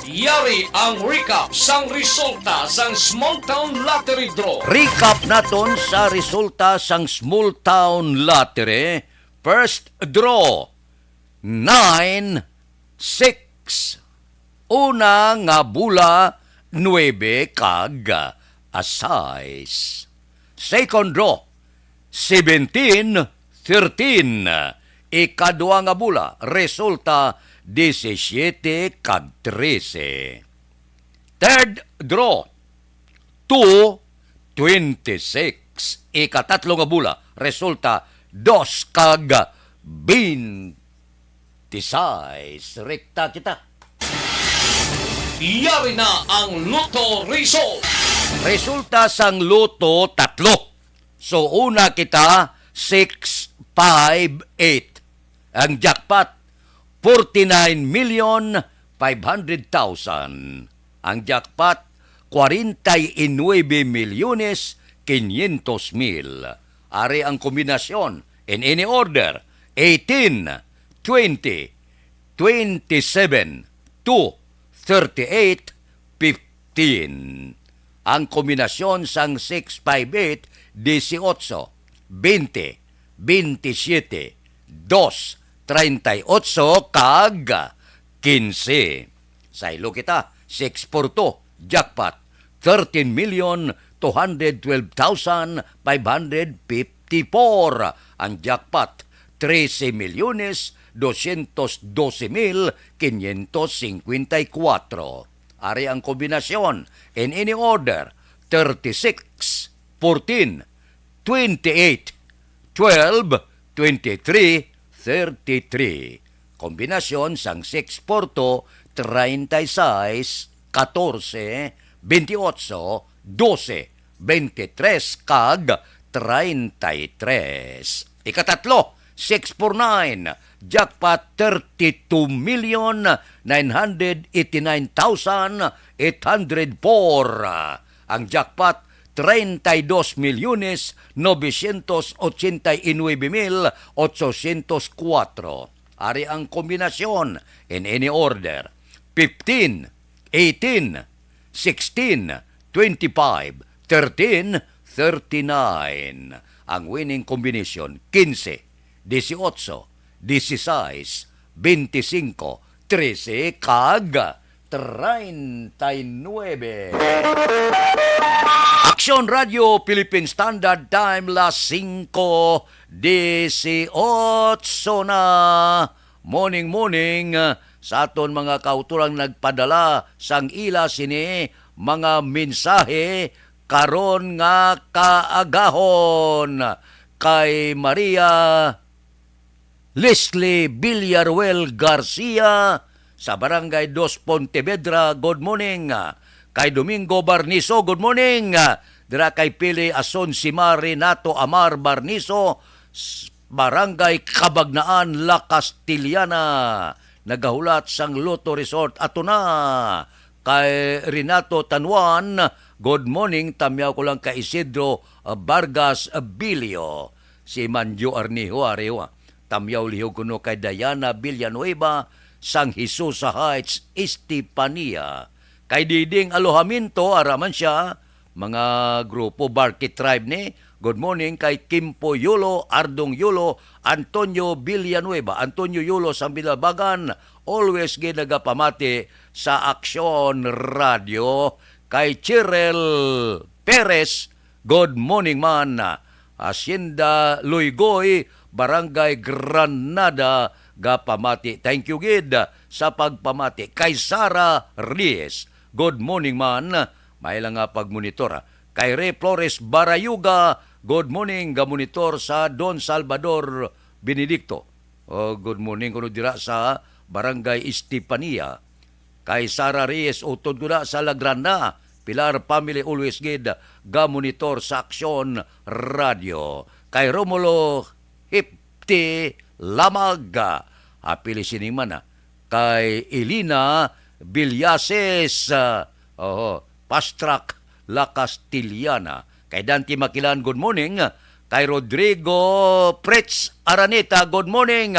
Yari ang recap sang resulta sang Small Town Lottery Draw. Recap naton sa resulta sang Small Town Lottery. First draw, 9-6. Una nga bula, 9 kag asais. Second draw, 17-13. Ikadua nga bula, resulta 17 kag 13. Third draw, 2-26. Ikatatlo nga bula, resulta 2 kag 20. 26. Rekta kita. Yari na ang Lotto Result. Resulta sang Lotto 3. So una kita 658. Ang jackpot 49,500,000. Ang jackpot 49,500,000. Ari ang kombinasyon in any order 18, 20, 27, 2, 38, 15. Ang kombinasyon sang 658, 18, 20, 27, 2, 38, kag 15. Saylo kita, 642, jackpot, 13,212,554. Ang jackpot, 13,212,554. Ari ang kombinasyon in any order 36, 14, 28, 12, 23, 33. Kombinasyon sang 642, 36, 14, 28, 12, 23 kag 33. Ikatatlo, 649, jackpot 32,989,804. Ang jackpot 32,989,804. Ari ang kombinasyon in any order 15, 18, 16, 25, 13, 39. Ang winning combination 15, 18, 16, 25, 13, kag 39. Aksyon Radio Philippine Standard Time las 5:18 na. Morning sa aton mga kauturang nagpadala sang ila sini mga mensahe karon nga kaagahon kay Maria Leslie Villaruel Garcia sa Barangay 2 Pontevedra, good morning. Kay Domingo Barniso, good morning. Dira kay Pili Asonsimar Renato Amar Barniso, Barangay Kabagnaan, La Castillana. Nagahulat sang Lotto Resort. Ato na kay Renato Tanuan, good morning. Tamyaw ko lang kay Isidro Vargas Bilio. Si Manjo Arniho Arewa. Tamyaw lihog kuno kay Diana Villanueva, sang Jesus Heights, Estipania. Kay Diding Alohaminto, araman siya, mga grupo Barkit Tribe ni. Good morning kay Kimpo Yulo, Ardong Yulo, Antonio Villanueva, Antonio Yulo sa Bilabagan, always ginagapamati sa Aksyon Radio. Kay Chirel Perez, good morning man. Hacienda Luigoy, Barangay Granada, gapamati. Thank you, Gid, sa pagpamati. Kay Sara Reyes, good morning man. May lang nga pagmonitor. Kay Ray Flores Barayuga, good morning, gamonitor sa Don Salvador Benedicto. Good morning kuno dira sa Barangay Estipania. Kay Sara Reyes, utod ko na sa Lagranda. Pilar Family always Gid, gamonitor sa Aksyon Radio. Kay Romulo Hipti Lamaga, apili siniman kay Elina Villases, Pastrak La Castillana. Kay Dante Makilan, good morning. Kay Rodrigo Pretz Araneta, good morning.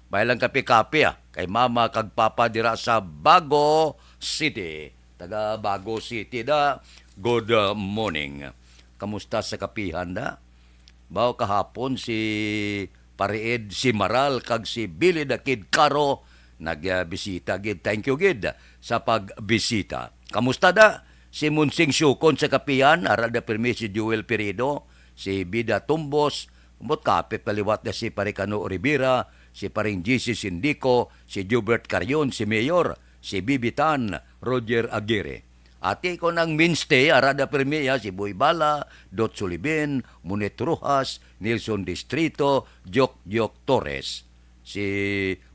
May lang kape-kape kay Mama kag Papa dira sa Bago City. Taga Bago City da, good morning. Kamusta sa kapihan da? Bao kahapon si Paried, si Maral, kag si Billy the Kid Caro, nagbisita, Gid. Thank you, Gid, sa pagbisita. Kamusta da? Si Munsing Syukon sa kapihan, aral da permi si Joel Perido, si Bida Tumbos, umot kapit paliwat na si Paricano Rivera, si Paring GC Sindico, si Jubert Carion, si Mayor, si Bibitan, Roger Aguirre. Ati ko ng Minste, arada permiya, si Boy Bala, Dot Sulibin, Munet Rojas, Nilson Distrito, Jok Torres, si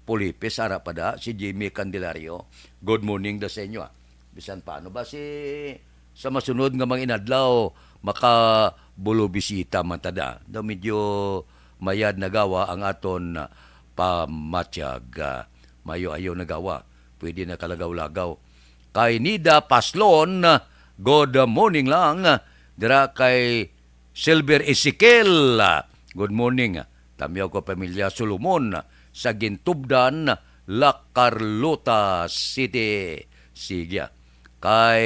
Polipes, ara pa da, si Jimmy Candelario. Good morning da sa inyo. Bisan paano ba si sa masunod nga mga inadlaw makabulo bisita man tada. Da medyo mayad nagawa ang aton pamatyag. Mayo ayo nagawa. Pwede na kalagaw-lagaw. Kay Nida Paslon, good morning lang. Dira kay Silver Ezekiel, good morning. Tamiyaw ko pamilya Solomon sa Gintubdan, La Carlota City. Sige. Kay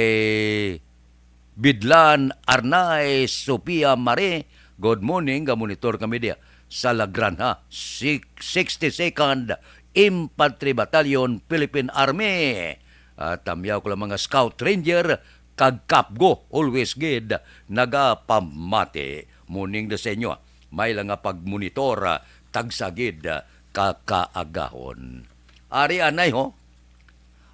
Bidlan Arnay Sophia Mare, good morning. Gamonitor kami dia sa La Granja, 62nd Infantry Battalion, Philippine Army. Tamiyaw ko lang mga Scout Ranger, kag Kapgo, always good, nagapamate. Morning na sa inyo. May lang nga pagmonitor, tagsagid, kakaagahon. Ari anay ho,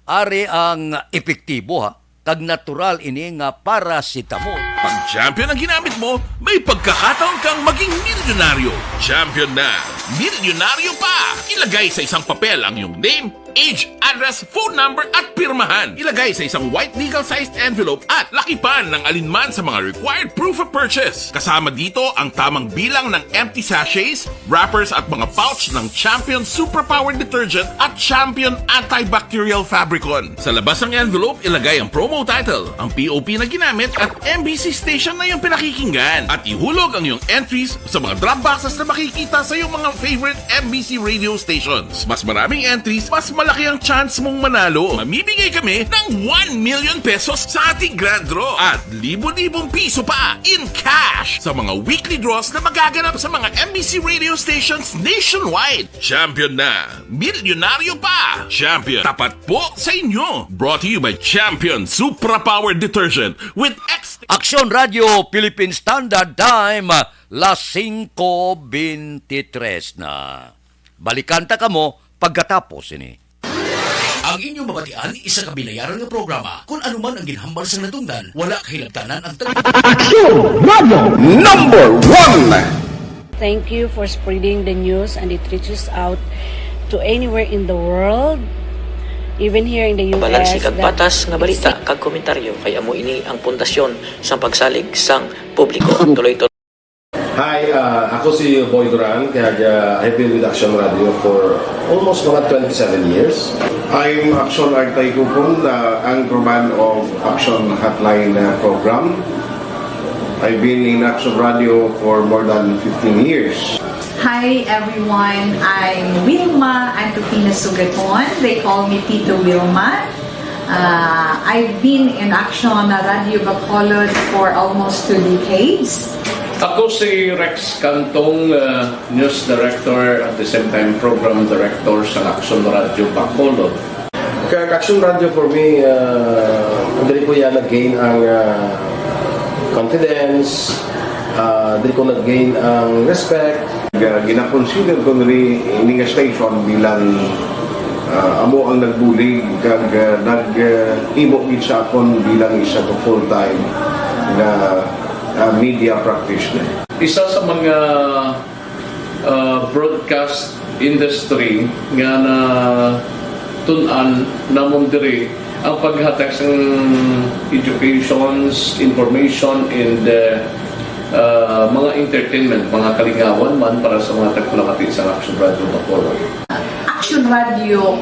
ari ang epektibo ha, kag natural ini nga paracetamol. Pag champion ang ginamit mo, may pagkakataon kang maging milyonaryo. Champion na, milyonaryo pa! Ilagay sa isang papel ang iyong name, age, address, phone number at pirmahan. Ilagay sa isang white legal-sized envelope at lakipan ng alinman sa mga required proof of purchase. Kasama dito ang tamang bilang ng empty sachets, wrappers at mga pouch ng Champion Superpower Detergent at Champion Antibacterial Fabricon. Sa labas ng envelope, ilagay ang promo title, ang POP na ginamit at MBC station na yung pinakikinggan. At ihulog ang iyong entries sa mga drop boxes na makikita sa iyong mga favorite MBC radio stations. Mas maraming entries, mas malaki ang chance mong manalo. Mamibigay kami ng 1 million pesos sa ating grand draw at libo-libong piso pa in cash sa mga weekly draws na magaganap sa mga MBC radio stations nationwide. Champion na, milyonaryo pa. Champion, tapat po sa inyo. Brought to you by Champion Supra Power Detergent with Aksyon Radio Philippine Standard Time, las 5:23 na. Balikan ta kamo pagkatapos ini. Ang inyong mabatian, isa ka binayaran ng programa. Kung ano man ang ginhambal sa natungdan, wala kahilabtanan ang Aksyon Radio Number 1. Thank you for spreading the news and it reaches out to anywhere in the world, even here in the US. Balansi kag patas nga balita kag komentaryo kay amo ini ang pundasyon sa pagsalig sang publiko. Tuloy-tuloy. Hi, ako si Boy Duran, kaya I've been with Action Radio for almost mga 27 years. I'm Action Artay Kupon, the anchorman of Action Hotline program. I've been in Action Radio for more than 15 years. Hi everyone, I'm Wilma Antofina Sugaton. They call me Tito Wilma. I've been in Action Radio Bacolod for almost 2 decades. Ako si Rex Cantong, News Director at the same time Program Director sa Action Radio Bacolod. Kaya Action Radio for me, hindi ko yan nag-gain ang confidence, hindi ko nag-gain ang respect. Gina-consider ko rin ini nga station bilang amo ang nagbulig kag nag-imo gid sa akon bilang isa to full-time na media practitioner. Isa sa mga broadcast industry nga na tun-an namon diri ang paghatag sa educations, information, and mga entertainment, mga kalingawan man para sa mga tagpulamati sa Action Radio Bacolod. Action Radio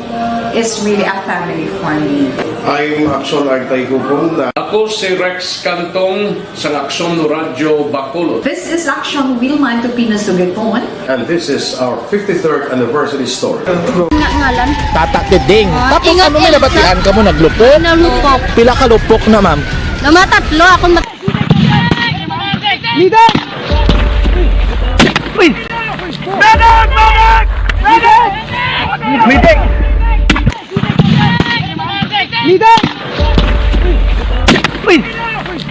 is really a family for me. I'm Action Artay Kupon. Ako si Rex Cantong sa Action Radio Bacolod. This is Action Wilma Antofina Sugaton. And this is our 53rd anniversary story. Ngalan? Tata Tiding. Tapos ano may nabatihan ka mo? Naglupok? Nalupok. Pila ka lupok na, ma'am? Namatatlo ako Leader! Uy! Medic! Medic! Medic! Medic! Leader! Uy!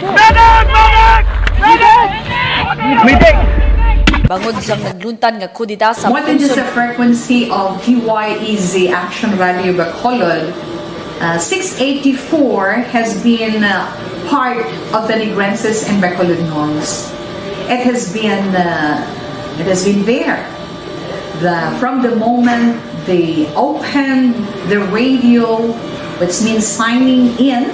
Medic! Medic! Medic! Medic! Bangod siyang nagluntan nga kudita sa More than just a frequency of DYEZ Action Radio Bacolod, 684 has been part of the Negrenses and Bacolodnons. It has been there from the moment they open the radio, which means signing in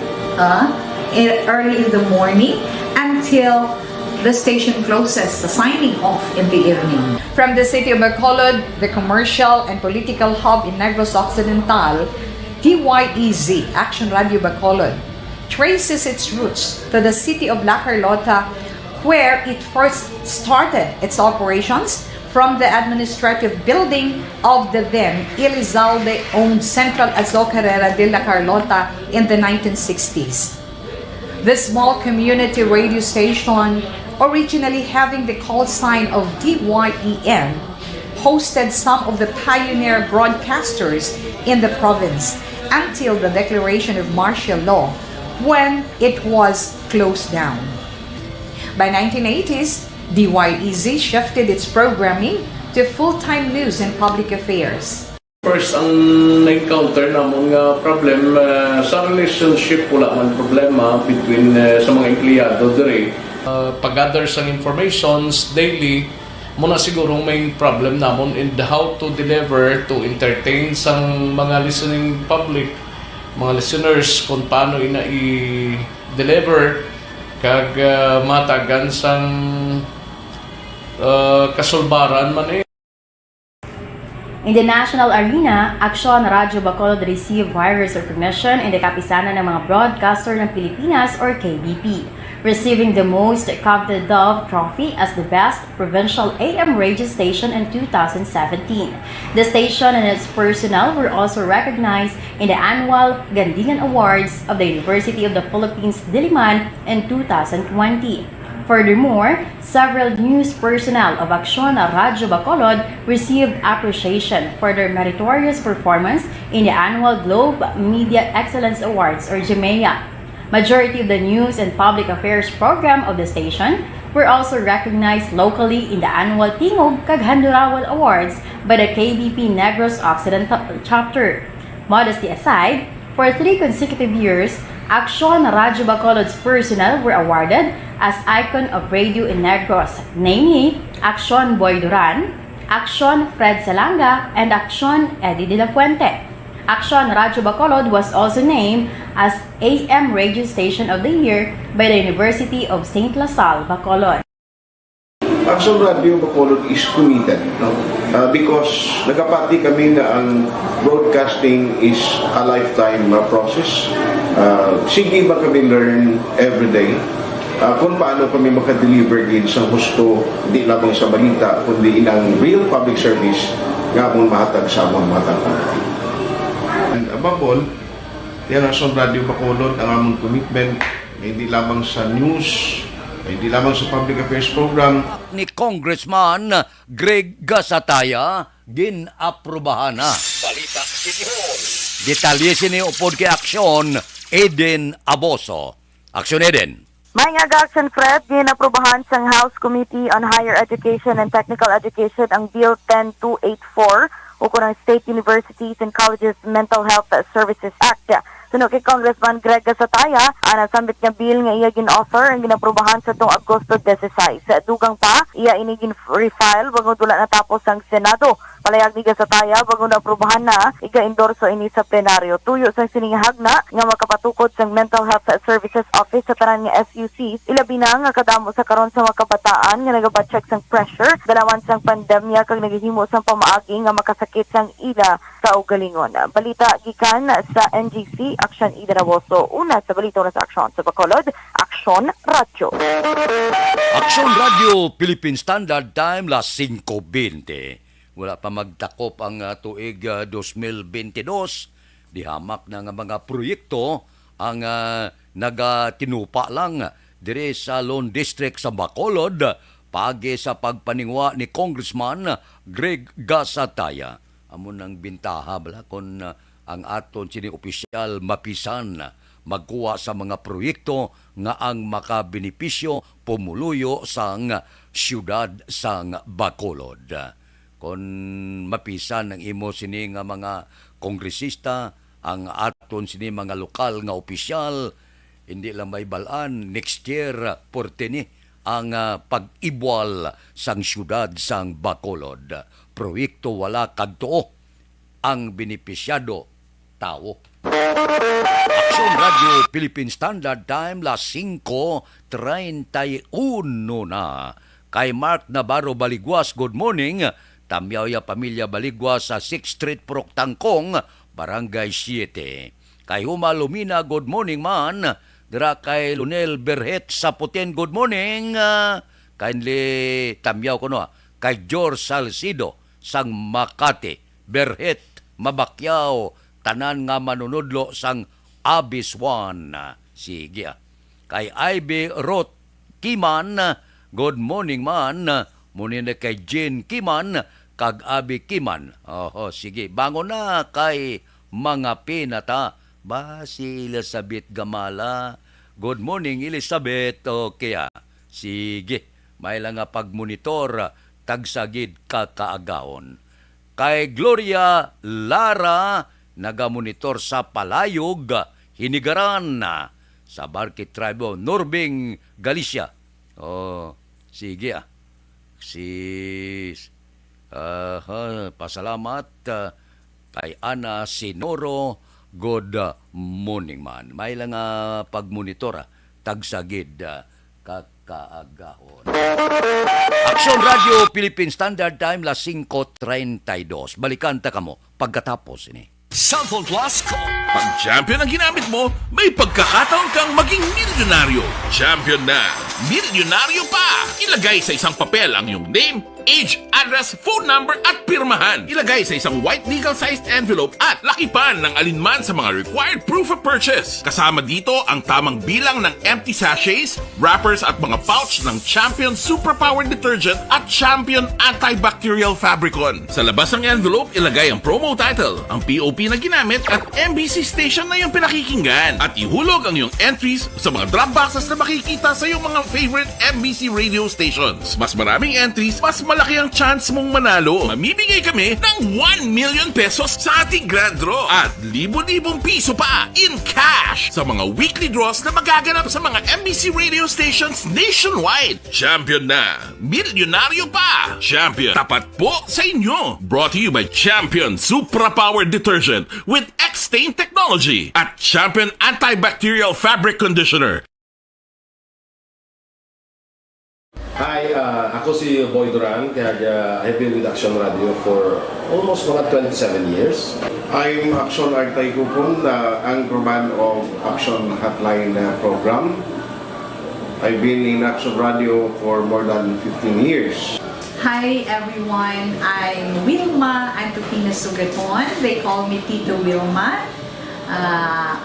early in the morning until the station closes, the signing off in the evening. From the city of Bacolod, the commercial and political hub in Negros Occidental, DYEZ, Action Radio Bacolod, traces its roots to the city of La Carlota, where it first started its operations from the administrative building of the then Elizalde-owned Central Azocarrera de La Carlota in the 1960s. The small community radio station, originally having the call sign of DYEN, hosted some of the pioneer broadcasters in the province until the declaration of martial law, when it was closed down. By 1980s, DYEZ shifted its programming to full-time news and public affairs. First, ang na-encounter namon nga problem sa relationship, wala man problema between sa mga empleyado dire. Pag-gather sa informations daily, muna siguro main problem namon in how to deliver, to entertain sang mga listening public, mga listeners, kung paano ina i-deliver kag matagan sang kasulbaran man eh. In the national arena, Aksyon Radio Bacolod received virus recognition in the kapisanan ng mga broadcaster ng Pilipinas or KBP, receiving the most coveted Dove Trophy as the best provincial AM radio station in 2017. The station and its personnel were also recognized in the annual Gandingan Awards of the University of the Philippines, Diliman in 2020. Furthermore, several news personnel of Aksyon Radio Bacolod received appreciation for their meritorious performance in the annual Globe Media Excellence Awards or GMEA. Majority of the news and public affairs program of the station were also recognized locally in the annual Tingog kag Handurawal Awards by the KBP Negros Occidental Chapter. Modesty aside, for 3 consecutive years, Aksyon Radio Bacolod's personnel were awarded as Icon of Radio in Negros, namely Aksyon Boy Duran, Aksyon Fred Salanga, and Aksyon Eddie de la Fuente. Aksyon Radio Bacolod was also named as AM Radio Station of the Year by the University of St. LaSalle, Bacolod. Action Radio Bacolod is committed, no? Because nagapati kami na ang broadcasting is a lifetime process. Sige ba kami learn every day kung paano kami makadeliver din sa gusto, hindi lamang sa balita, kundi inang real public service nga mong mahatag sa among matang. And above all, yan ang Radio Bacolod, ang among commitment, hindi lamang sa news, hindi lamang sa public affairs program. Ni Congressman Greg Gasataya, ginaprobahan na. Balita City Hall. Detalye sini upod kay Aksyon, Eden Aboso. Aksyon Eden. May nga Action Fred, ginaprobahan sang House Committee on Higher Education and Technical Education ang Bill 10284 o kunang State Universities and Colleges Mental Health Services Act. Suno kay Congressman Greg Gasataya, nasambit nga bill nga iya gin-offer ang ginaprobahan sa tong Agosto 16. Dugang pa, iya ini gin-refile bago dula natapos ang Senado. Palayag ni Gasataya bago naprobahan na, iga-endorso ini sa plenaryo. Tuyo sang siningahagna nga makapatukod sang Mental Health Services Office sa tanan nga SUCs, ilabi na nga kadamo sa karon sa mga kabataan nga nagabatcheck sang pressure, dalawan sang pandemya kag naghihimo sang pamaagi nga makasakit sang ila sa ugalingon. Balita gikan sa NGC, Aksyon Ida Raboso. Una sa balita na sa Aksyon sa Bacolod, Aksyon Radio. Aksyon Radio, Philippine Standard Time, las 5:20. Wala pa magtakop ang tuig 2022. Dihamak na nga mga proyekto ang nagatinupa lang dire sa Lone District sa Bacolod pagi sa pagpaningwa ni Congressman Greg Gasataya. Amon ang bintaha bala kung ang aton sini opisyal mapisan magkuha sa mga proyekto nga ang makabenepisyo pumuluyo sang siyudad sang Bacolod. Kung mapisan ng imo sini nga mga kongresista, ang aton sini mga lokal nga opisyal, hindi lang may balaan, next year, porte ni ang pag-ibwal sang siyudad sang Bacolod. Proyekto wala kadto. ang benepisyado tao. Aksyon Radio Philippine Standard Time, las 5:31 na. Kay Mark Navarro Baligwas, good morning. Tamyaw ya pamilya Baligwas sa 6th Street, Purok Tangkong, Barangay 7. Kay Huma Lumina, good morning man. Dira kay Lunel Berhet sa Putien, good morning. Kindly tamyaw ko no. Kay George Salcido sang Makati, Berhet, Mabakyaw, tanan nga manunudlo sang Abiswan. Sige. Kay Ivy Roth Kiman, good morning man. Munin na kay Jean Kiman, kag Abi Kiman. Oho, sige. Bangon na kay mga pinata. Ba, si Elizabeth Gamala. Good morning, Elizabeth. Okay, sige. May lang nga pagmonitor, tagsagid kakaagahon. Kay Gloria Lara, nagamonitor sa Palayog, Hinigaran, sa Barkit Tribe, Norbing, Galicia. Oh, sige Sis, pasalamat kay Ana Sinoro, good morning man. May lang pagmonitor, tagsagid kakaagahon. Aksyon Radio Philippine Standard Time, las 5:32. Balikan ta kamo pagkatapos ini. Cellphone Plus Pag champion ang ginamit mo, may pagkakataon kang maging milyonaryo. Champion na, milyonaryo pa! Ilagay sa isang papel ang iyong name, age, address, phone number at pirmahan. Ilagay sa isang white legal-sized envelope at lakipan ng alinman sa mga required proof of purchase. Kasama dito ang tamang bilang ng empty sachets, wrappers at mga pouch ng Champion Superpower Detergent at Champion Antibacterial Fabricon. Sa labas ng envelope, ilagay ang promo title, ang POP na ginamit at MBC station na yung pinakikinggan. At ihulog ang iyong entries sa mga drop boxes na makikita sa iyong mga favorite MBC radio stations. Mas maraming entries, mas malaki ang chance mong manalo. Mamimigay kami ng 1 million pesos sa ating grand draw at libo-libong piso pa in cash sa mga weekly draws na magaganap sa mga MBC radio stations nationwide. Champion na, milyonaryo pa. Champion, tapat po sa inyo. Brought to you by Champion Superpower Detergent with X-Stain Technology at Champion Antibacterial Fabric Conditioner. Hi, ako si Boy Duran, kaya I've been with Action Radio for almost mga 27 years. I'm Action Artay Kupon, the anchorman of Action Hotline program. I've been in Action Radio for more than 15 years. Hi everyone, I'm Wilma Antofina Sugaton. They call me Tito Wilma.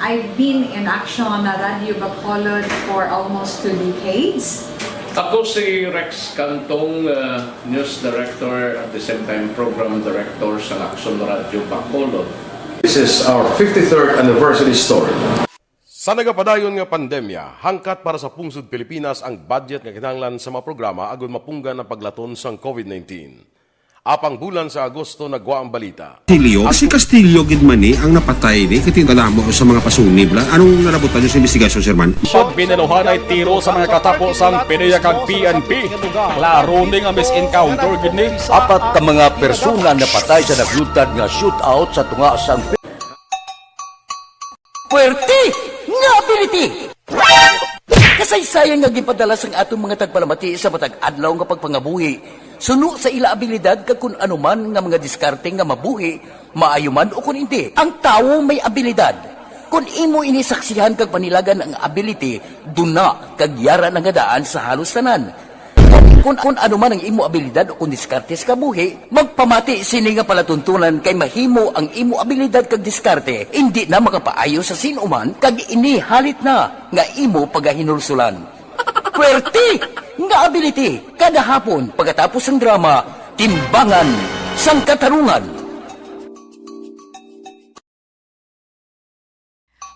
I've been in Action Radio Bacolod for almost 2 decades. Ako si Rex Cantong, News Director at the same time Program Director sa Action Radio Bacolod. This is our 53rd anniversary story. Sa nagapadayon nga pandemya, hangkat para sa pungsod Pilipinas ang budget nga kinahanglan sa mga programa agon mapunggan ang paglaton sang COVID-19. Apang bulan sa Agosto nagwa ang balita. Si Castillo gidmani ang napatay ni kitindala mo sa mga pasunib lang. Anong narabutan niyo sa investigasyon, Sir Man? Pagbineluhan ay tiro sa mga katapos ang PDEA kag PNP. Klaro ning ang misencounter gid ni. Apat ka mga persona na patay sa naglutad nga shootout sa tunga sang Puwerte nga ability! Kasaysayan nga gipadala sang atong mga tagpalamati sa matag adlaw nga pagpangabuhi. Suno sa ila abilidad kag kun anuman nga mga diskarte nga mabuhi, maayo man o kun hindi. Ang tawo may abilidad. Kung imo inisaksihan kag panilagan ang ability, duna kag yara nga daan sa halos tanan. Kung anuman ang imo abilidad o kun diskarte sa kabuhi, magpamati sini nga palatuntunan kay mahimo ang imo abilidad kag diskarte, hindi na makapaayo sa sinuman kag ini halit na nga imo pagahinulsulan. Puwerte nga ability kada hapon pagkatapos ng drama, Timbangan sang Katarungan.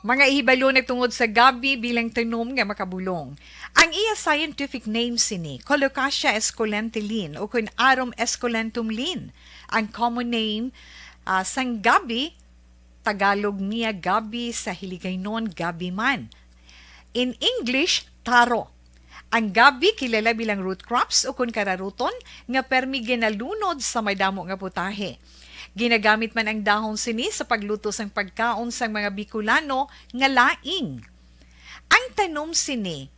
Mga ihibalo nagtungod sa gabi bilang tanom nga makabulong. Ang iya scientific name sini, Colocasia esculentilin o kun Arum esculentum lin. Ang common name sang gabi, Tagalog niya gabi, sa Hiligaynon gabi man. In English, taro. Ang gabi kilala bilang root crops o kun kararuton nga permi ginalunod sa may damo nga putahe. Ginagamit man ang dahon sini sa pagluto sang pagkaon sang mga Bicolano nga laing. Ang tanom sini,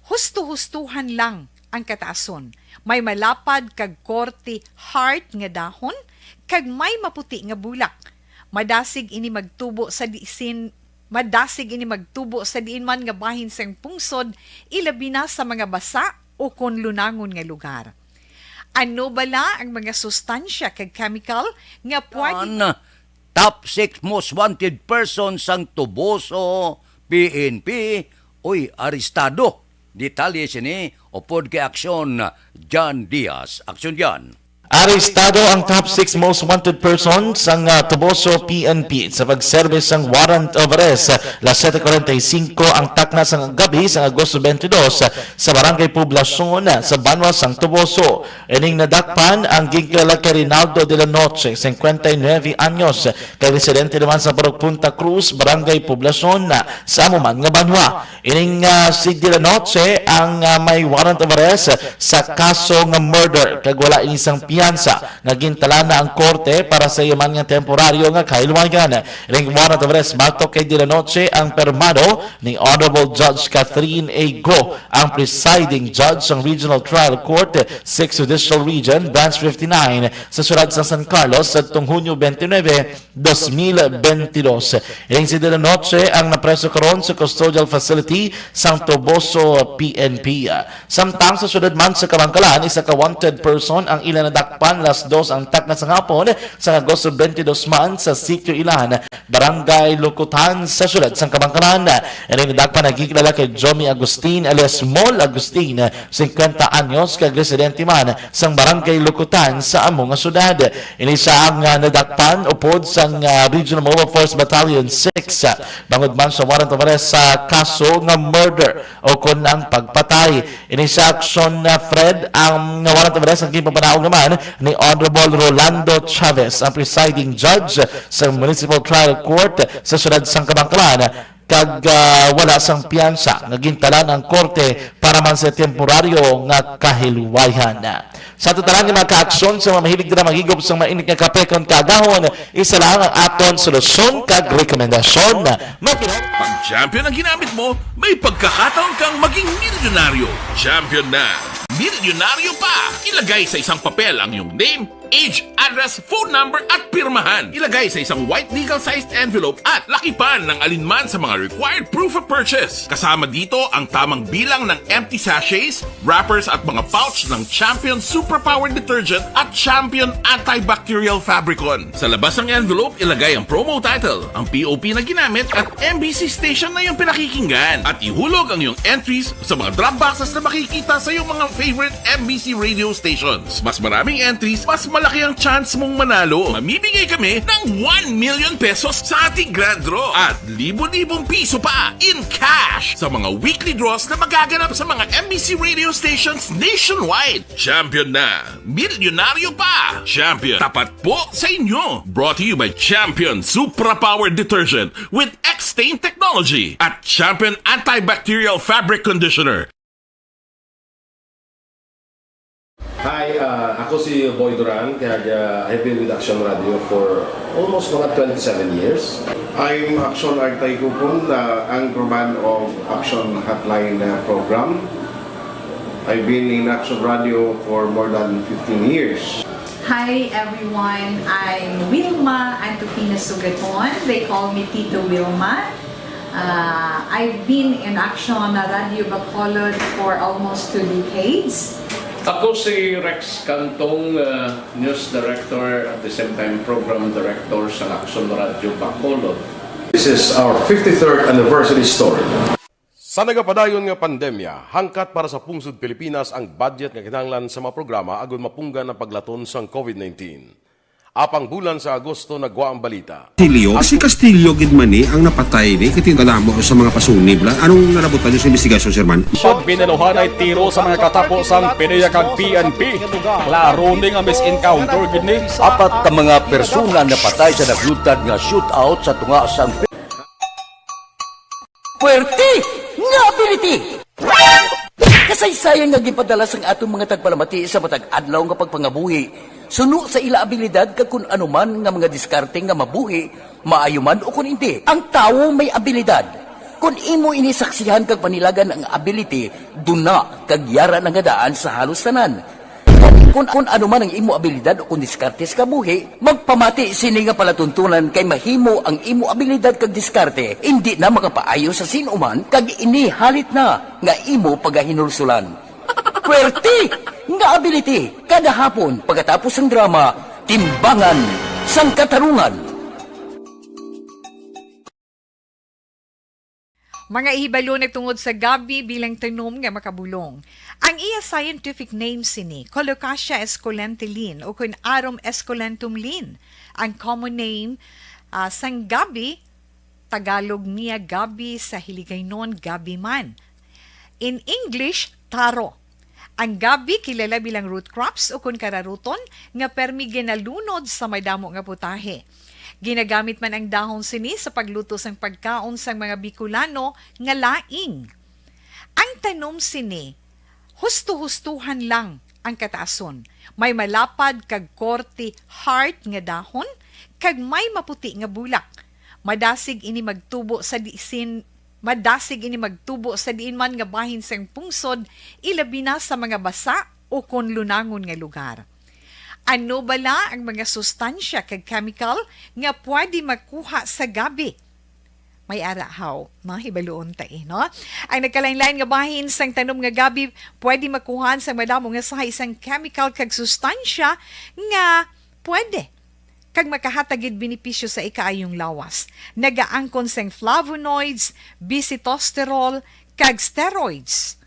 husto-hustuhan lang ang kataason. May malapad kag korte hard nga dahon kag may maputi nga bulak. Madasig ini magtubo sa diin man nga bahin sang pungsod, ilabi na sa mga basa o kon lunangon nga lugar. Ano bala ang mga sustansya kag chemical nga pwede... Top 6 most wanted persons sang Tuboso, PNP, arestado. Detalye sini, upod kay aksyon, John Diaz. Aksyon John. Arestado ang top 6 most wanted persons ang Tuboso PNP sa pagserbis ng warrant of arrest. Las 7:45 ang takna sa gabi sa Agosto 22 sa Barangay Poblacion sa Banwa sang Tuboso. Ining nadakpan ang gingkilala kay Rinaldo de la Noche, 59 anyos, kay residente naman sa Barog Punta Cruz, Barangay Poblacion sa amuman nga Banwa. Ining si de la Noche ang may warrant of arrest sa kaso nga murder kag wala inisang nga gintala na ang korte para sa yaman nga temporaryo nga kailwayan. Ring warrant of arrest matok kay de la Noche ang permado ni Honorable Judge Catherine A. Go, ang presiding judge ng Regional Trial Court 6th Judicial Region, Branch 59 sa syudad sa San Carlos sa Hunyo 29, 2022. Ring si de la Noche ang napreso karon sa custodial facility sa Tuboso PNP. Samtang sa syudad man sa Kabangkalan, isa ka wanted person ang ilan na dakpan las 2 ang takna sa hapon sa Agosto 22 man sa Sitio Ilan, Barangay Lukutan sa syudad sa Kabangkalan. Ining dakpan nagkikilala kay Jomi Agustin alias Mol Agustin, 50 anyos, kag residente man sa Barangay Lukutan sa among syudad. Ini siya ang nadakpan upod sa Regional Mobile Force Battalion 6 bangod man sa warrant of arrest sa kaso nga murder o kun ang pagpatay. Ini siya aksyon Fred ang warrant of arrest ang gipapanaog naman ni Honorable Rolando Chavez, ang presiding judge sa Municipal Trial Court sa syudad sang Kabangkalan, kag wala sang piyansa nga gintalan ang korte para man sa temporaryo nga kahilwayan. Sa tutalan ng mga kaaksyon sa mga mahilig na magigop sa mainit nga kape kon kagahon, isa lang ang aton solusyon kag rekomendasyon. Pag champion ang ginamit mo, may pagkakataon kang maging milyonaryo. Champion na! Milyonaryo pa! Ilagay sa isang papel ang iyong name, age, address, phone number at pirmahan. Ilagay sa isang white legal-sized envelope at lakipan ng alinman sa mga required proof of purchase. Kasama dito ang tamang bilang ng empty sachets, wrappers at mga pouch ng Champion Superpower Detergent at Champion Antibacterial Fabricon. Sa labas ng envelope, ilagay ang promo title, ang POP na ginamit at MBC station na iyong pinakikinggan. At ihulog ang iyong entries sa mga drop boxes na makikita sa iyong mga favorite MBC radio stations. Mas maraming entries, mas malaki ang chance mong manalo. Mamimigay kami ng 1 million pesos sa ating grand draw at libo-libong piso pa in cash sa mga weekly draws na magaganap sa mga MBC radio stations nationwide. Champion na! Milyonaryo pa! Champion, tapat po sa inyo! Brought to you by Champion Supra Power Detergent with X-Stain Technology at Champion Antibacterial Fabric Conditioner. Hi, ako si Boy Duran, kaya I've been with Action Radio for almost mga 27 years. I'm Action Artay Kupon, the anchorman of Action Hotline program. I've been in Action Radio for more than 15 years. Hi everyone, I'm Wilma Antofina Sugaton. They call me Tito Wilma. I've been in Action Radio Bacolod for almost 2 decades. Ako si Rex Cantong, News Director at the same time Program Director sa Action Radio Bacolod. This is our 53rd anniversary story. Sa nagapadayon nga pandemya, hangkat para sa pungsod Pilipinas ang budget nga kinahanglan sa mga programa agon mapunggan ang paglaton sang COVID-19. Apang bulan sa Agosto nagwa ang balita. Si Castillo gidmani ang napatay ni kitindalamo sa mga pasunib. Anong narabutan niyo sa investigasyon, Sir Man? Binaluhan ay tiro sa mga katapos ang PDEA kag PNP. Klaro ning ang misencounter gid ni. Apat ka mga persona na patay sa naglutad nga shootout sa tunga sang Puerte nga ability! Kasaysayan nga gipadala sang atong mga tagpalamati sa matag adlaw nga pagpangabuhi. Suno sa ila abilidad kag kun anuman nga mga diskarte nga mabuhi, maayo man o kun hindi. Ang tawo may abilidad. Kung imo inisaksihan kag panilagan ang ability, duna kag yara nga daan sa halos tanan. Kung ano man ang imo abilidad o kung diskarte sa kabuhi, magpamati sini nga palatuntunan kay mahimo ang imo abilidad kag diskarte, hindi na makapaayo sa sinuman kag ini halit na nga imo pagahinulsulan. Pwerte nga ability kada hapon pagkatapos ng drama, Timbangan sang Katarungan. Mga ihibalo nagtungod sa gabi bilang tanom nga makabulong. Ang iya scientific name sini, Colocasia esculentilin o kun Arum esculentum lin. Ang common name sang gabi, Tagalog niya gabi, sa Hiligaynon gabi man. In English, taro. Ang gabi kilala bilang root crops o kun kararuton nga permi ginalunod sa may damo nga putahe. Ginagamit man ang dahon sini sa pagluto sang pagkaon sang mga Bicolano nga laing. Ang tanom sini, husto-hustuhan lang ang kataason. May malapad kag korte heart nga dahon kag may maputi nga bulak. Madasig ini magtubo sa diin man nga bahin sang pungsod, ilabi na sa mga basa o kon lunangon nga lugar. Ano bala ang mga sustansya kag chemical nga pwede makuha sa gabi? May arahaw, hibaluon ta no? Ang nagkalain-lain nga bahin sang tanom nga gabi pwede makuhaan sa madamo nga sa isang chemical kag sustansya nga pwede kag makahatagid benepisyo sa ikaayong lawas. Nagaangkon sang flavonoids, bisitosterol, kag steroids.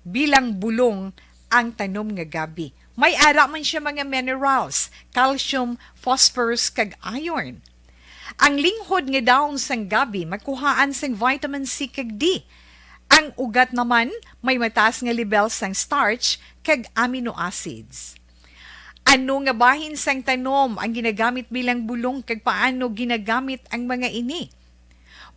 Bilang bulong ang tanom nga gabi. May ara man siya mga minerals, calcium, phosphorus, kag iron. Ang linghod nga dahon sang gabi makuhaan sang vitamin C kag D. Ang ugat naman may mataas nga level sang starch kag amino acids. Ano nga bahin sang tanom ang ginagamit bilang bulong kag paano ginagamit ang mga ini?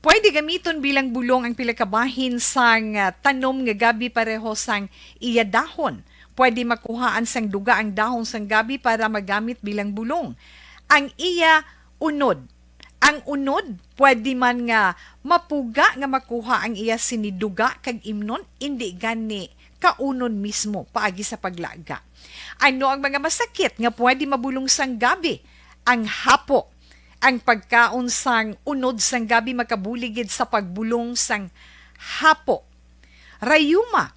Pwede gamiton bilang bulong ang pila ka bahin sang tanom nga gabi pareho sang iya dahon. Pwede makuhaan sang duga ang dahon sang gabi para magamit bilang bulong. Ang iya unod. Ang unod, pwede man nga mapuga nga makuha ang iya siniduga kag imnon, hindi gani kaunon mismo paagi sa paglaga. Ano ang mga masakit nga pwede mabulong sang gabi? Ang hapo. Ang pagkaon sang unod sang gabi makabuligid sa pagbulong sang hapo. Rayuma.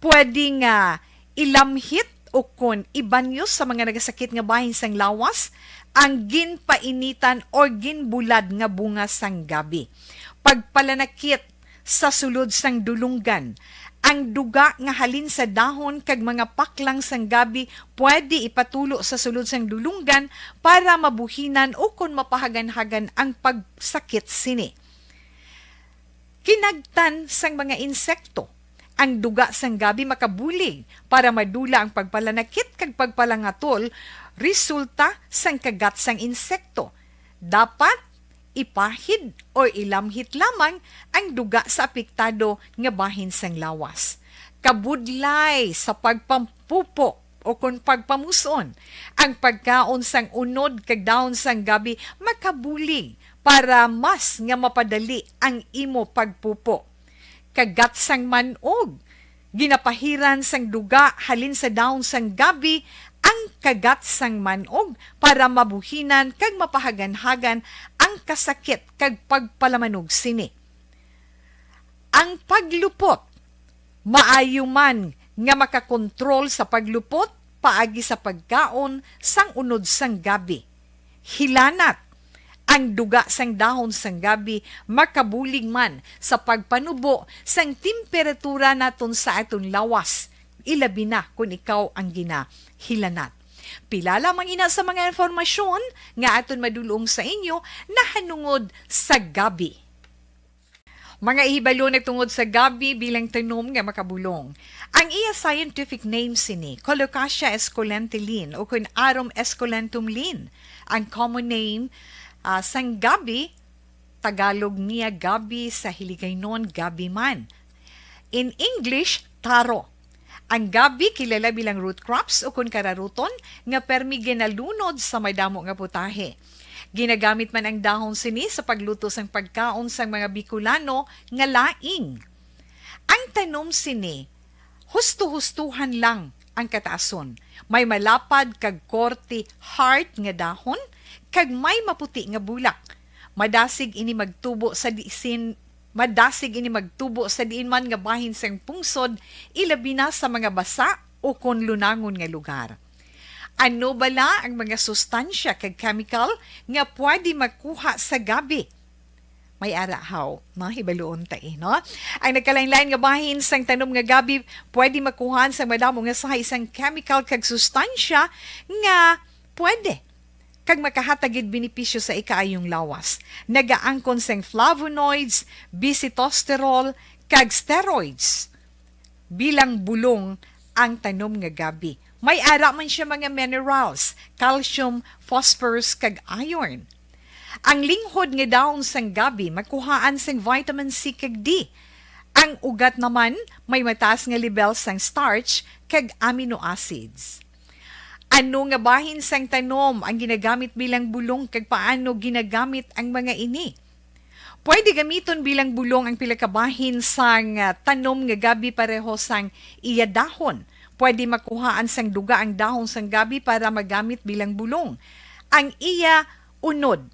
Pwede nga ilamhit o kon ibanyo sa mga nagasakit nga bahin sang lawas ang ginpainitan o ginbulad nga bunga sang gabi. Pagpalanakit sa sulod sang dulunggan, ang duga nga halin sa dahon kag mga paklang sang gabi pwede ipatulo sa sulod sang dulunggan para mabuhinan o kon mapahagan-hagan ang pagsakit sini. Kinagtan sang mga insekto. Ang duga sang gabi makabulig para madula ang pagpalanakit kag pagpalangatol resulta sang kagat sang insekto. Dapat ipahid o ilamhit lamang ang duga sa apektado nga bahin sang lawas. Kabudlay sa pagpampupo o kung pagpamuson, ang pagkaon sang unod kag dahon sang gabi makabulig para mas nga mapadali ang imo pagpupo. Kagat sang manog, ginapahiran sang duga halin sa dahon sang gabi ang kagat sang manog para mabuhinan kag mapahagan-hagan ang kasakit kag pagpalamanog sini. Ang paglupot, maayo man nga makakontrol sa paglupot paagi sa pagkaon sang unod sang gabi. Hilanat, ang duga sang dahon sang gabi makabulig man sa pagpanubo sang temperatura naton sa aton lawas. Ilabi na kung ikaw ang ginahilanat. Pila lamang ina sa mga informasyon nga aton madulong sa inyo na hanungod sa gabi. Mga ihibalo nagtungod sa gabi bilang tanom nga makabulong. Ang iya scientific name sini, Colocasia esculentilin o kun Arum esculentum lin. Ang common name sang gabi, Tagalog niya gabi, sa Hiligaynon gabi man. In English, taro. Ang gabi kilala bilang root crops o kun kararuton nga permi ginalunod sa may damo nga putahe. Ginagamit man ang dahon sini sa pagluto sang pagkaon sang mga Bicolano nga laing. Ang tanom sini, husto-hustuhan lang ang kataason. May malapad kag korte heart nga dahon kag may maputi nga bulak. Madasig ini magtubo sa diin man nga bahin sang pungsod, ilabi na sa mga basa o kon lunangon nga lugar. Ano bala ang mga sustansya kag chemical nga pwede makuha sa gabi? May arahaw, no? Hibaluon tayo, no? Ang nagkalain-lain nga bahin sang tanom nga gabi, pwede makuhaan sa madamo nga sa isang chemical kag sustansya nga pwede kag makahatagid benepisyo sa ikaayong lawas. Nagaangkon sang flavonoids, bisitosterol, kag steroids. Bilang bulong ang tanom nga gabi. May ara man siya mga minerals, calcium, phosphorus, kag iron. Ang linghod nga dahon sang gabi makuhaan sang vitamin C kag D. Ang ugat naman may mataas nga level sang starch kag amino acids. Ano nga bahin sang tanom ang ginagamit bilang bulong kag paano ginagamit ang mga ini? Pwede gamiton bilang bulong ang pila ka bahin sang tanom nga gabi pareho sang iya dahon. Pwede makuhaan sang duga ang dahon sang gabi para magamit bilang bulong. Ang iya unod.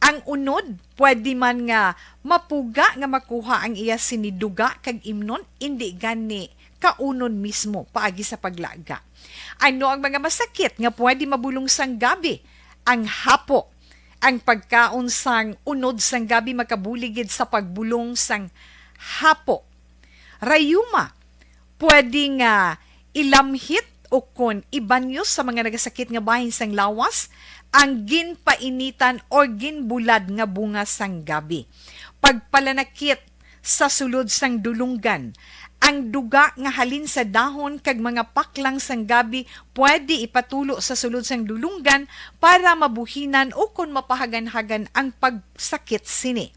Ang unod, pwede man nga mapuga nga makuha ang iya siniduga kag imnon, hindi gani kaunon mismo paagi sa paglaga. Ano ang mga masakit nga pwede mabulong sang gabi? Ang hapo. Ang pagkaon sang unod sang gabi makabuligid sa pagbulong sang hapo. Rayuma. Pwede nga ilamhit o kon ibanyo sa mga nagasakit nga bahin sang lawas ang ginpainitan o ginbulad nga bunga sang gabi. Pagpalanakit sa sulod sang dulunggan, ang duga nga halin sa dahon kag mga paklang sang gabi pwede ipatulo sa sulod sang dulunggan para mabuhinan o kon mapahagan-hagan ang pagsakit sini.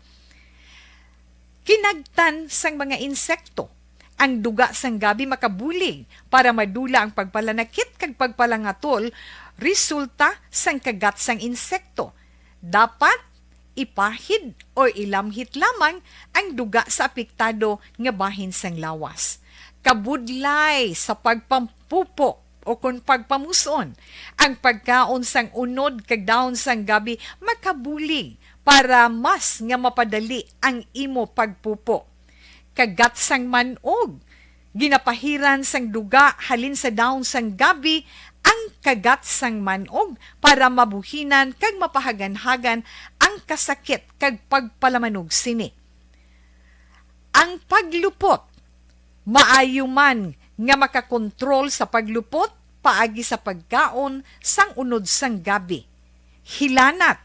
Kinagtan sang mga insekto. Ang duga sang gabi makabulig para madula ang pagpalanakit kag pagpalangatol resulta sang kagat sang insekto. Dapat ipahid o ilamhit lamang ang duga sa apektado nga bahin sang lawas. Kabudlay sa pagpampupo o kung pagpamuson, ang pagkaon sang unod kag dahon sang gabi makabulig para mas nga mapadali ang imo pagpupo. Kagat sang manog, ginapahiran sang duga halin sa dahon sang gabi ang kagat sang manog para mabuhinan kag mapahagan-hagan ang kasakit kag pagpalamanog sini. Ang paglupot, maayo man nga makakontrol sa paglupot paagi sa pagkaon sang unod sang gabi. Hilanat,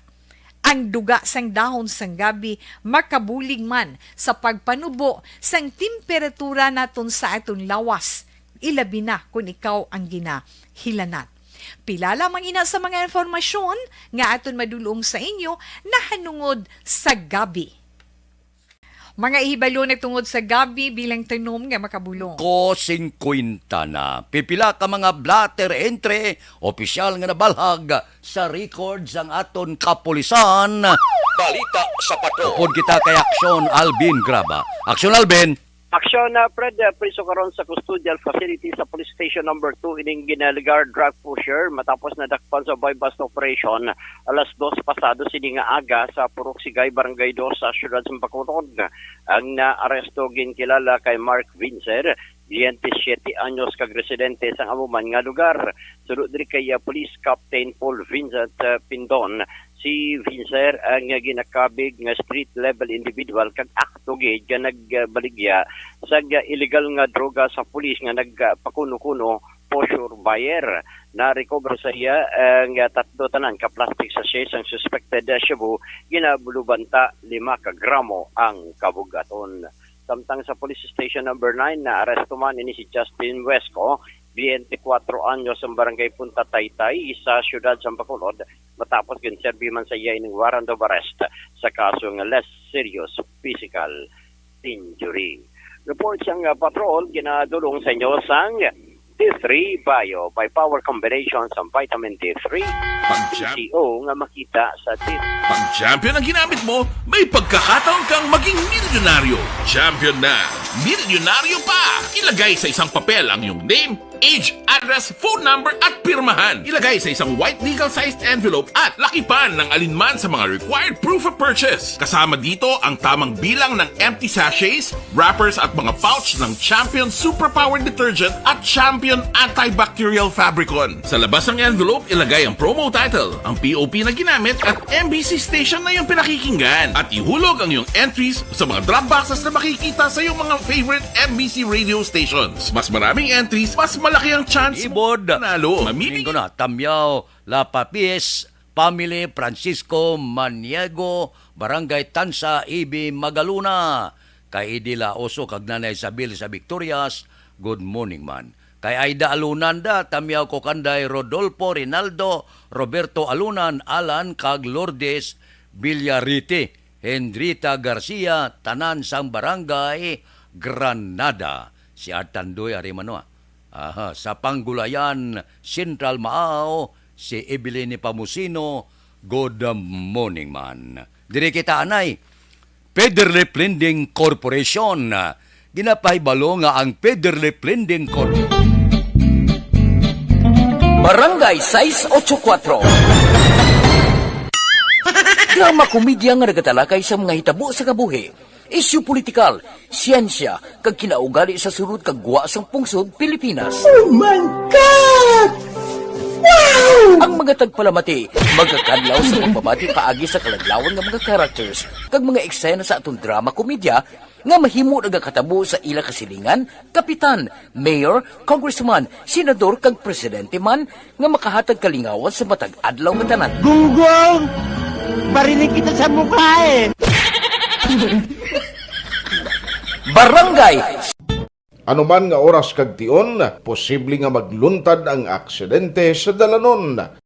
ang duga sang dahon sang gabi makabulig man sa pagpanubo sang temperatura naton sa aton lawas. Ilabi na kung ikaw ang ginahilanat. Pila lamang ina sa mga informasyon nga aton madulong sa inyo na hanungod sa gabi. Mga ihibalo nagtungod sa gabi bilang tanom nga makabulong. Ko 50 na. Pipila ka mga blatter entry, opisyal nga nabalhag sa records ang aton kapulisan. Balita sa pato. Upod kita kay Aksyon Alvin Graba. Aksyon Alvin. Aksyon Fred, priso karon sa custodial facility sa police station number 2 ining ginaligar drug pusher matapos na dakpan sa bypass operation alas 2 pasado sini nga aga sa Purok Sigay Barangay 2 sa siyudad sa Bacolod. Ang naaresto ginkilala kay Mark Vincer, 27 anyos kag residente sa amuman nga lugar. Sulod diri kay Police Captain Paul Vincent Pindon, si Vincer ang ginakabig nga street level individual kag akto gid nga nagbaligya sa illegal nga droga sa pulis nga nagpakuno-kuno posture buyer. Na-recover sa iya ang tatlo tanan ka plastic sachets ang suspected shabu, ginabulubanta 5 ka gramo ang kabugaton. Samtang sa police station number 9 na aresto man ini si Justin Wesco, 24 anyos ang barangay Punta Taytay sa siyudad sa Bacolod matapos ginserbi man sa iya ining warrant of arrest sa kaso ng less serious physical injury. Report siyang patrol ginadulong sa inyo sang D3 Bio by power combination sa vitamin D3 PCO nga makita sa teeth. Pag champion ang ginamit mo, may pagkakataon kang maging milyonaryo. Champion na, milyonaryo pa! Ilagay sa isang papel ang iyong name, age, address, phone number at pirmahan. Ilagay sa isang white legal-sized envelope at lakipan ng alinman sa mga required proof of purchase. Kasama dito ang tamang bilang ng empty sachets, wrappers at mga pouch ng Champion Superpower Detergent at Champion Antibacterial Fabricon. Sa labas ng envelope, ilagay ang promo title, ang POP na ginamit at MBC station na yung pinakikinggan. At ihulog ang iyong entries sa mga drop boxes na makikita sa iyong mga favorite MBC radio stations. Mas maraming entries, mas malaki ang chance Ibod, manalo. mamiming ko na, Tamyaw, La Papies, Family, Francisco, Maniego, Barangay Tansa, Ibi, Magaluna. Kay Idila Oso, kag Nanay Isabel sa Victorias, good morning man. Kay Aida Alunanda, Tamyaw Kokanday, Rodolfo, Rinaldo, Roberto Alunan, Alan, kag Lourdes, Villarite, Hendrita Garcia, Tanan sang Barangay, Granada. Si Artandoy Arimano. Sa Panggulayan, Central Maao, si Evelyn Pamusino, good morning man. Diri kita anay, Federal Lending Corporation. Ginapahibalo nga ang Federal Lending Corporation. Barangay 684. Drama komedya nga nagatalakay sa mga hitabo sa kabuhi. Isyu politikal, siyensya, kag kinaugali sa sunod kag guwa sang pungsod Pilipinas. Oh my God! Wow! Ang mga tagpalamati, magkakadlaw sa pagbabati paagi sa kaladlawan ng mga characters kag mga eksena sa atong drama komedya nga mahimo nagakatabo sa ila kasilingan, kapitan, mayor, congressman, senador kag presidente man nga makahatag kalingawan sa matag adlaw nga tanan. Gunggong! Barinig kita sa mukha eh! Barangay! Ano man nga oras kag tion, posible nga magluntad ang aksidente sa dalanon.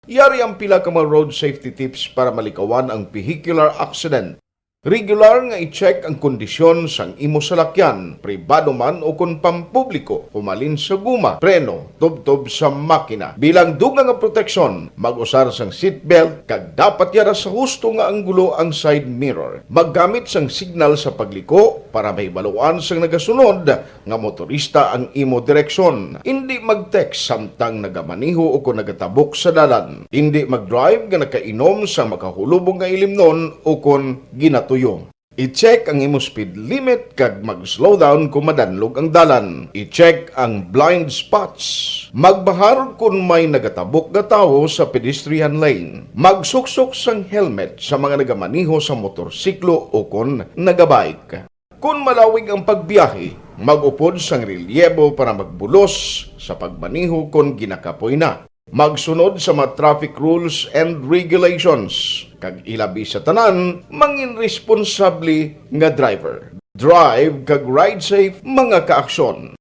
Yari ang pila ka mga road safety tips para malikawan ang vehicular accident. Regular nga i-check ang kondisyon sang imo salakyan, pribado man o kung pampubliko, humalin sa guma, preno, tubtob sa makina. Bilang dugang nga proteksyon, mag-usar sang seatbelt, kag dapat yara sa husto nga anggulo ang side mirror. Maggamit sang signal sa pagliko para mahibaluan sang nagasunod nga motorista ang imo direksyon. Hindi mag-text samtang nagamaniho o kung nagatabok sa dalan. Hindi mag-drive nga nakainom sa makahulubong nga ilimnon o kung ginato I-check ang imo speed limit kag mag-slow down kung madanlog ang dalan. I-check ang blind spots. Magbahar kung may nagatabok na tao sa pedestrian lane. Magsuksok sang helmet sa mga nagamaniho sa motorsiklo o kung nagabike. Kung malawig ang pagbiyahe, mag-upod sang relyebo para magbulos sa pagmaniho kung ginakapoy na. Magsunod sa mga traffic rules and regulations. Kag ilabi sa tanan, mangin responsable nga driver. Drive kag ride safe mga kaaksyon.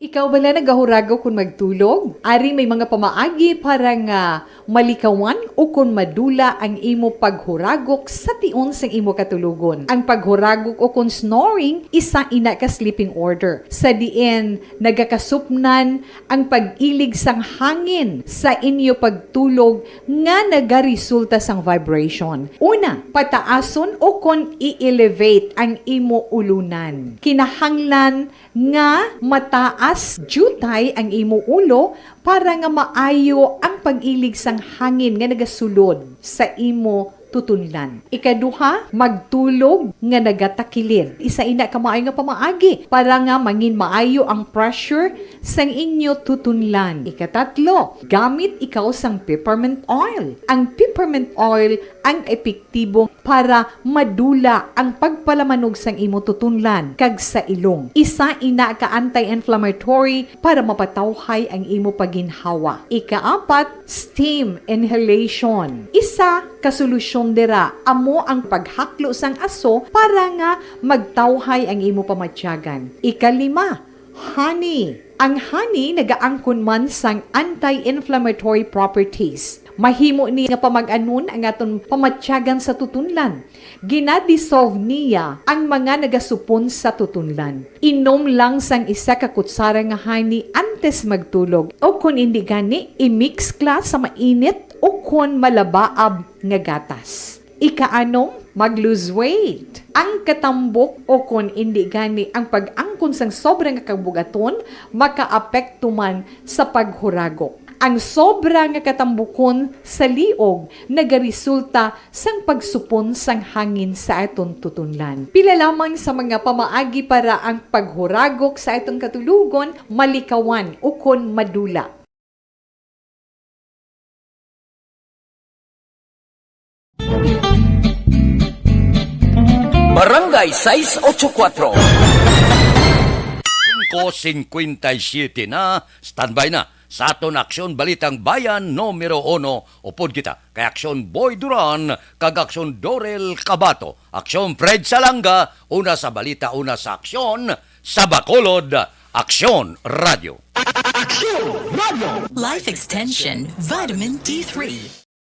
Ikaw bala nagahurago kung magtulog? Ari may mga pamaagi para nga malikawan o kung madula ang imo paghuragok sa tion sang imo katulugon. Ang paghuragok o kung snoring, isa ina ka sleeping order. Sa diin, nagakasupnan ang pag-ilig sang hangin sa inyo pagtulog nga nagaresulta sang vibration. Una, pataason o kung i-elevate ang imo ulunan. Kinahanglan nga mataas jutay ang imo ulo para nga maayo ang pag-ilig sang hangin nga nagasulod sa imo tutunlan. Ikaduha, magtulog nga nagatakilid. Isa ina ka maayo nga pamaagi para nga mangin maayo ang pressure sang inyo tutunlan. Ikatatlo, gamit ikaw sang peppermint oil. Ang peppermint oil ang epektibo para madula ang pagpalamanog sang imo tutunlan kag sa ilong. Isa ina ka anti-inflammatory para mapatawhay ang imo paginhawa. Ikaapat, steam inhalation. Isa ka solusyon dira amo ang paghaklo sang aso para nga magtawhay ang imo pamatyagan. Ikalima, honey. Ang honey nagaangkon man sang anti-inflammatory properties. Mahimo ni nga pamag-anon ang aton pamatyagan sa tutunlan. Ginadissolve niya ang mga nagasupon sa tutunlan. Inom lang sang isa ka kutsara nga honey antes magtulog. O kung hindi gani, i-mix kla sa mainit o kung malabaab nga gatas. Ikaanom, mag-lose weight. Ang katambok o kung hindi gani ang pag-angkon sang sobrang kabugaton, makaapekto man sa paghuragok. Ang sobra nga katambukon sa liog nagaresulta sang pagsupon sang hangin sa aton tutunlan. Pila lamang sa mga pamaagi para ang paghuragok sa aton katulugon malikawan o kon madula. Barangay 684. 5:57 na, standby na sa aton Aksyon Balitang Bayan numero 1. Upod kita kay Aksyon Boy Duran kag Aksyon Dorel Cabato. Aksyon Fred Salanga, una sa balita, una sa aksyon sa Bacolod. Aksyon Radio. Life Extension Vitamin D3.